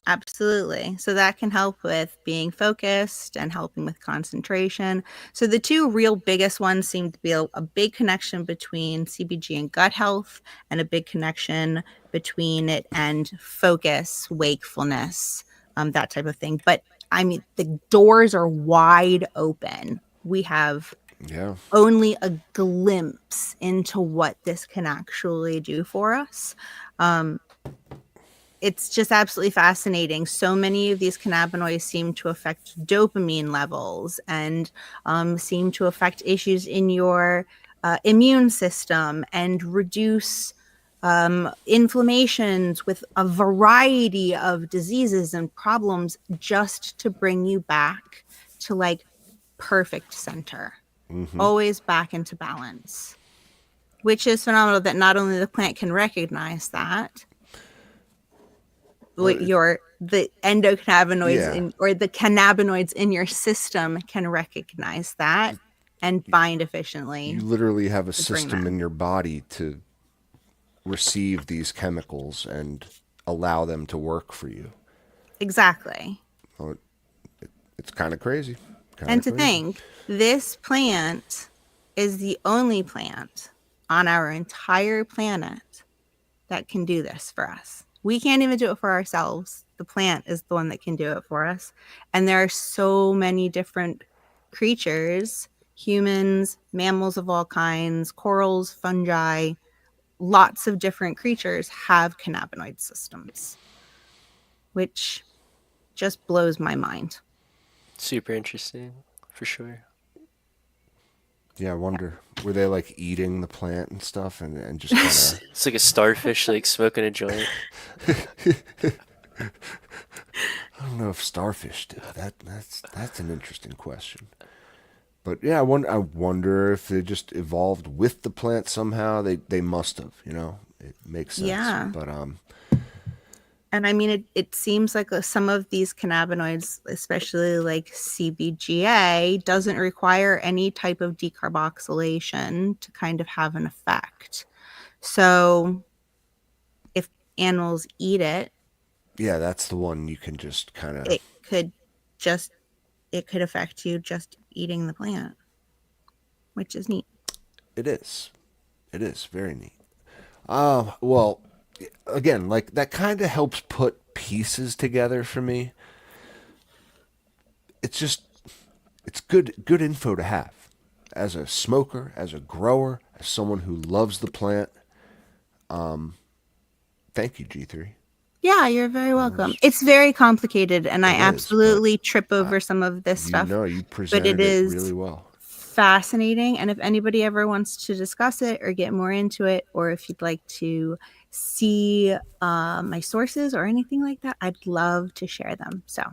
absolutely. So that can help with being focused and helping with concentration. So the two real biggest ones seem to be a big connection between CBG and gut health, and a big connection between it and focus, wakefulness, that type of thing. But I mean, the doors are wide open. We have Yeah. only a glimpse into what this can actually do for us. It's just absolutely fascinating. So many of these cannabinoids seem to affect dopamine levels, and seem to affect issues in your immune system, and reduce inflammations with a variety of diseases and problems, just to bring you back to like perfect center, always back into balance, which is phenomenal that not only the plant can recognize that, the endocannabinoids or the cannabinoids in your system can recognize that and bind efficiently. You literally have a to bring system that. in your body to receive these chemicals and allow them to work for you. Exactly. Well, it's kind of crazy. And to think, this plant is the only plant on our entire planet that can do this for us. We can't even do it for ourselves. The plant is the one that can do it for us. And there are so many different creatures, humans, mammals of all kinds, corals, fungi, lots of different creatures have cannabinoid systems, which just blows my mind. Super interesting, for sure. Yeah, I wonder, were they like eating the plant and stuff and just kind of... It's like a starfish like smoking a joint. I don't know if starfish do that. That's an interesting question. But yeah, I wonder if they just evolved with the plant somehow. They must have, It makes sense. Yeah. But And I mean, it seems like some of these cannabinoids, especially like CBGA, doesn't require any type of decarboxylation to kind of have an effect. So if animals eat it, yeah, that's the one you can just kind of... it could affect you just eating the plant, which is neat. It is very neat. Well, again, like that kind of helps put pieces together for me. It's just it's good info to have as a smoker, as a grower, as someone who loves the plant. Thank you, G3. Yeah, you're very welcome. It's very complicated, and I It is, but absolutely trip over some of this You stuff. know, you But presented it it is really well. fascinating. And if anybody ever wants to discuss it or get more into it, or if you'd like to see my sources or anything like that, I'd love to share them. So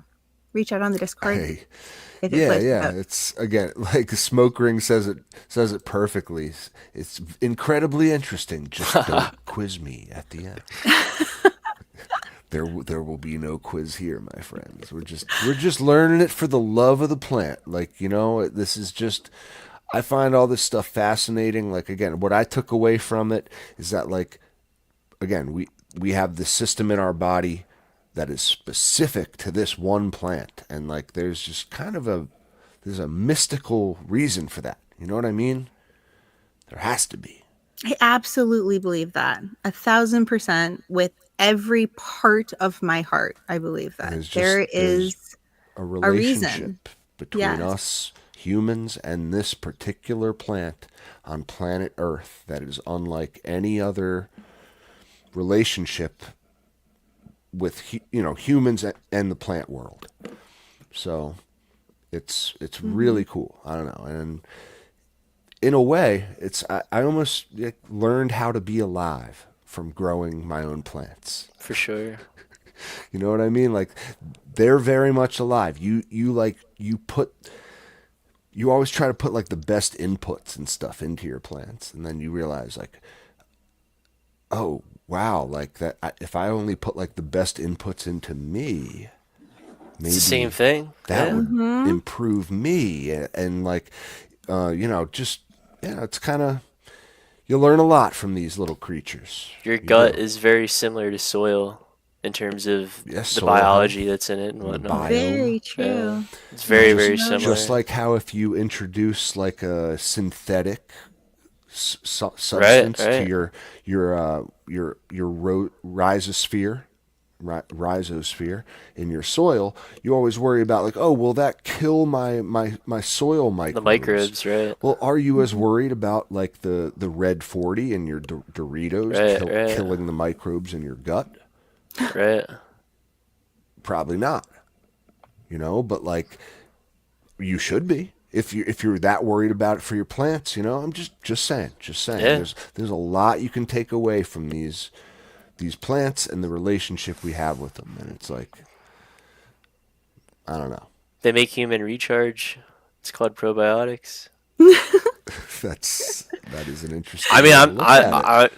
reach out on the Discord Hey, if it yeah, floats your yeah. boat. It's again like Smoke Ring says it perfectly. It's incredibly interesting. Just don't quiz me at the end. There will be no quiz here, my friends. We're just learning it for the love of the plant. Like, this is just I find all this stuff fascinating. Like again, what I took away from it is that like again, we have the system in our body that is specific to this one plant, and like there's just kind of there's a mystical reason for that. You know what I mean? There has to be. I absolutely believe that 1,000% with every part of my heart. I believe that there There's is a a reason. relationship between Yes. us humans and this particular plant on planet Earth that is unlike any other relationship with humans and the plant world. So it's really cool. I don't know, and in a way, I almost learned how to be alive from growing my own plants. For sure. You know what I mean? Like they're very much alive. You always try to put like the best inputs and stuff into your plants, and then you realize like, oh wow, like that. If I only put like the best inputs into me, maybe It's the same thing. that Yeah. would improve me, and like, it's kind of you learn a lot from these little creatures. Your You gut do. is very similar to soil in terms of Yeah, the soil biology health that's in it and and the whatnot. Very biome. true. Yeah. It's very, very Just similar. Just like how if you introduce like a synthetic Right, substance to right. your rhizosphere in your soil, you always worry about like, oh, will that kill my soil The microbes? microbes, right? Well, are you as worried about like the red 40 in your Doritos Right. killing the microbes in your gut? Right. Probably not. But like you should be if you're that worried about it for your plants. I'm just saying. Yeah. There's a lot you can take away from these plants and the relationship we have with them, and it's like I don't know. They make human recharge. It's called probiotics. That is an interesting I mean, way to look at it. I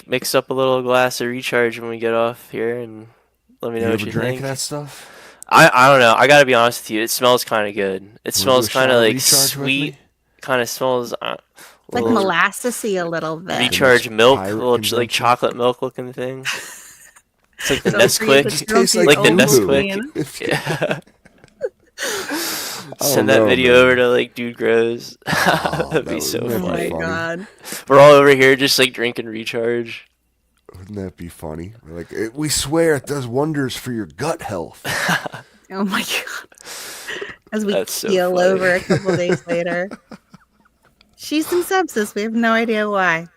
mix up a little glass of recharge when we get off here, and let me know You what ever you drank think. that stuff? I don't know. I gotta be honest with you. It smells kind of good. It Wanna do smells a kind shot of of like recharge with sweet. me? Kind of smells like little molassesy a little bit. recharge next milk, pirate little like convention? chocolate milk looking thing. It's like the Don't forget Nesquik. the Just tastes filthy like Like the Ovaltine. Nesquik. Yeah. I Send don't that know, video man. over to like Dude Grows. Oh, That'd be so wouldn't Oh that be my funny. god. We're all over here just like drinking recharge. Wouldn't that be funny? We're like, we swear it does wonders for your gut health. Oh my god. As we That's so keel funny. over a couple days later. She's in sepsis. We have no idea why.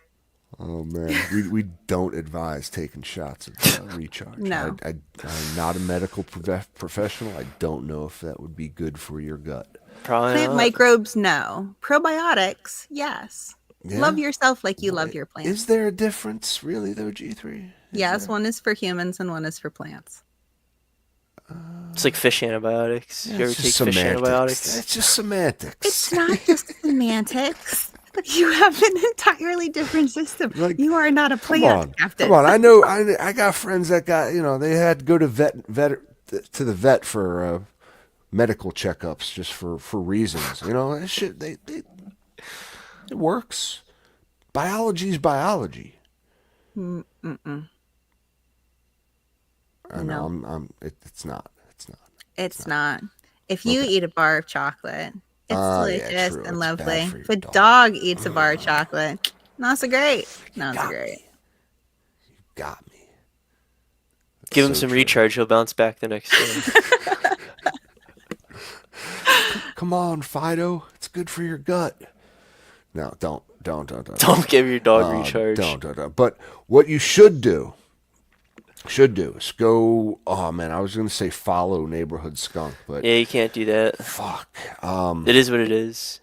Oh man, we don't advise taking shots of recharge. No. I'm not a medical professional. I don't know if that would be good for your gut. Probably Plant not. microbes, no. Probiotics, yes. Yeah? Love yourself like you love your plants. Is there a difference, really, though, G3? Yes, one is for humans and one is for plants. It's like fish antibiotics. You ever It's take just fish semantics. antibiotics? It's just semantics. It's not just semantics. You have an entirely different system. Like, you are not a plant, Captain. Come on. I know. I got friends that got they had to go to to the vet for medical checkups just for reasons. That shit. It works. Biology's biology. Mm-mm. I know. No. It's not. It's not. If you eat a bar of chocolate, it's delicious true. and It's lovely. bad for your If a dog. dog eats a bar of chocolate, not so great. Not so got great. got me. Give him So some true. recharge. He'll bounce back the next day. Come on, Fido. It's good for your gut. No, don't. Don't give your dog recharge. Don't. But what you should do is go. Oh man, I was gonna say follow Neighborhood Skunk, but Yeah, you can't do that. fuck. It is what it is.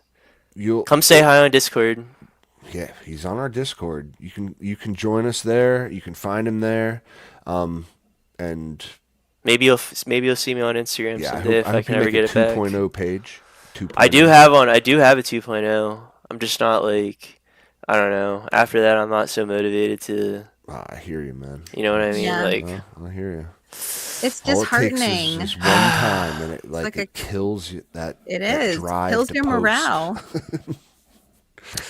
You'll Come say hi on Discord. Yeah, he's on our Discord. You can join us there. You can find him there, and Maybe you'll see me on Instagram yeah, someday if I hope can you ever make get a it back. 2.0 page. 2.0. I do have one. I do have a 2.0. I'm just not like, I don't know. After that, I'm not so motivated to. I hear you, man. You know what I mean? Yeah. Like, Well, I hear you. It's All it takes disheartening. is one time, and it like it kills you. That drive kills to your post. morale.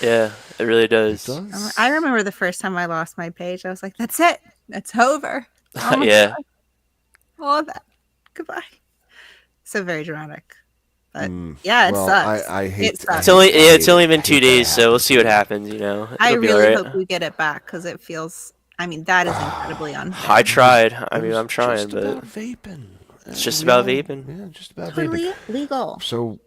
yeah, it really It does. does. I remember the first time I lost my page. I was like, "That's it. That's over. Oh my Yeah. God. All of that. Goodbye." So very dramatic. But yeah, it Well, sucks. I hate. It sucks. It's only been I 2 hate that days, it so we'll happens see what to me. happens. It'll I be really alright. hope we get it back because it feels. I mean, that is incredibly unfair. I tried. I It mean, was I'm trying, just but about vaping. it's just We about all- vaping. Yeah, just about vaping. Totally legal. So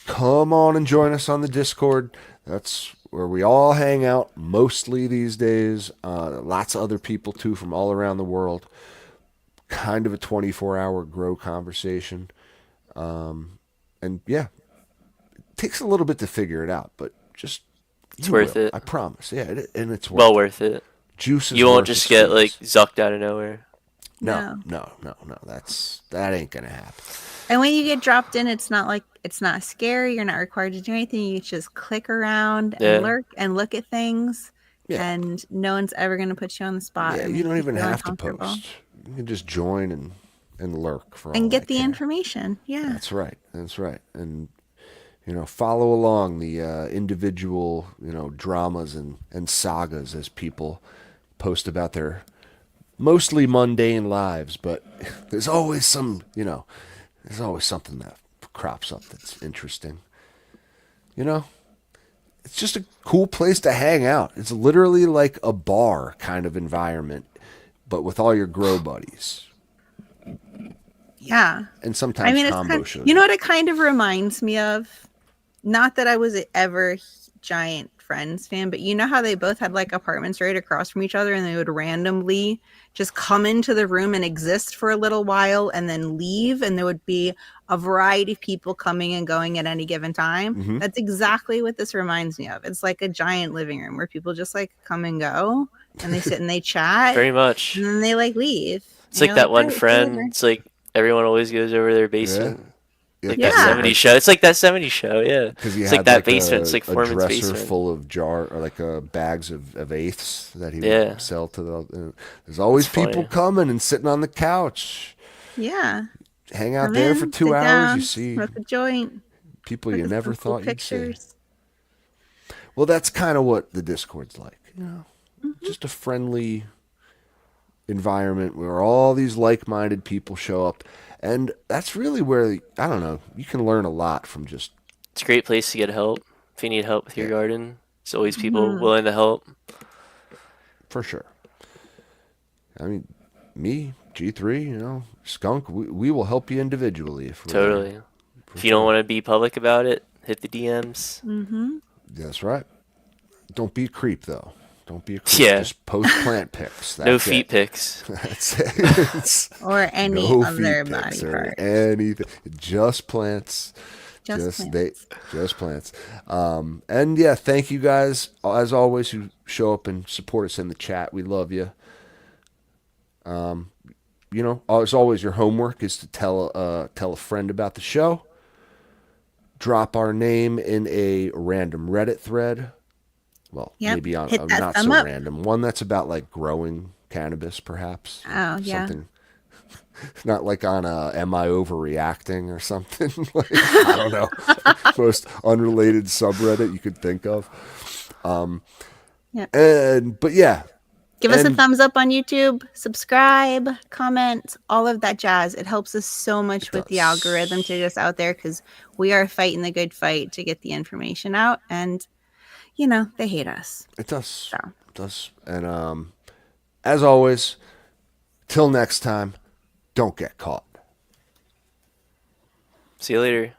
come on and join us on the Discord. That's where we all hang out mostly these days. Lots of other people too from all around the world. Kind of a 24-hour grow conversation. And yeah, it takes a little bit to figure it out, but just It's worth it. I promise. Yeah, and it's Well worth worth it. Juice is You won't worth just the get like squeeze. zucked out of nowhere. No. That ain't gonna happen. And when you get dropped in, it's not scary. You're not required to do anything. You just click around Yeah. and lurk and look at things. Yeah. And no one's ever going to put you on the spot. Yeah, or you make don't even feel have to uncomfortable. post. You can just join and lurk for all And I get the care. information. Yeah. That's right. And follow along the individual dramas and sagas as people post about their mostly mundane lives, but there's always there's always something that crops up that's interesting. It's just a cool place to hang out. It's literally like a bar kind of environment, but with all your grow buddies. Yeah. And sometimes I mean, combo shows. you know what it kind of reminds me of? Not that I was ever a giant Friends fan, but you know how they both had like apartments right across from each other and they would randomly just come into the room and exist for a little while and then leave, and there would be a variety of people coming and going at any given time. Mhm. That's exactly what this reminds me of. It's like a giant living room where people just like come and go and they sit and they chat Very much. and then they like leave. It's And like you're that one "All right, friend. whatever." It's like everyone always goes over their basement. Like that Yeah. 70s show. It's like that 70s show, yeah. Because you It's had like that basement. It's a like Foreman's dresser basement. full of bags of eighths that he Yeah. would sell to the. There's always It's funny. people coming and sitting on the couch, Yeah. hang out Come there in, for 2 sit hours. down, You see smoke a joint. people look you at never some cool thought you'd see. pictures. Well, that's kind of what the Discord's like. Mm-hmm. Just a friendly environment where all these like-minded people show up, and that's really where I don't know. You can learn a lot from just. It's a great place to get help. If you need help with your garden, there's always people Mm-hmm. willing to help. For sure. I mean, me, G3, Skunk, we will help you individually. If we're there. Totally. If you don't want to be public about it, hit the DMs. Mm-hmm. That's right. Don't be a creep, though. Don't be a creep. Yeah. Just post plant pics. No That's feet it. pics. That's it. It's Or any no other feet body pics or part. anything. Just plants. Just Just plants. And yeah, thank you guys as always who show up and support us in the chat. We love you. As always, your homework is to tell a friend about the show. Drop our name in a random Reddit thread. Well, Yep. maybe on Hit a that not thumb so up. random one that's about like growing cannabis, perhaps. Oh, yeah. Something. Not like on Am I Overreacting or something. Like, I don't know. Most unrelated subreddit you could think of. Yep. But yeah. Give us a And- thumbs up on YouTube, subscribe, comment, all of that jazz. It helps us so much with the does. algorithm to get us out there because we are fighting the good fight to get the information out. And, they hate us. It does. So. It does. And as always, till next time, don't get caught. See you later.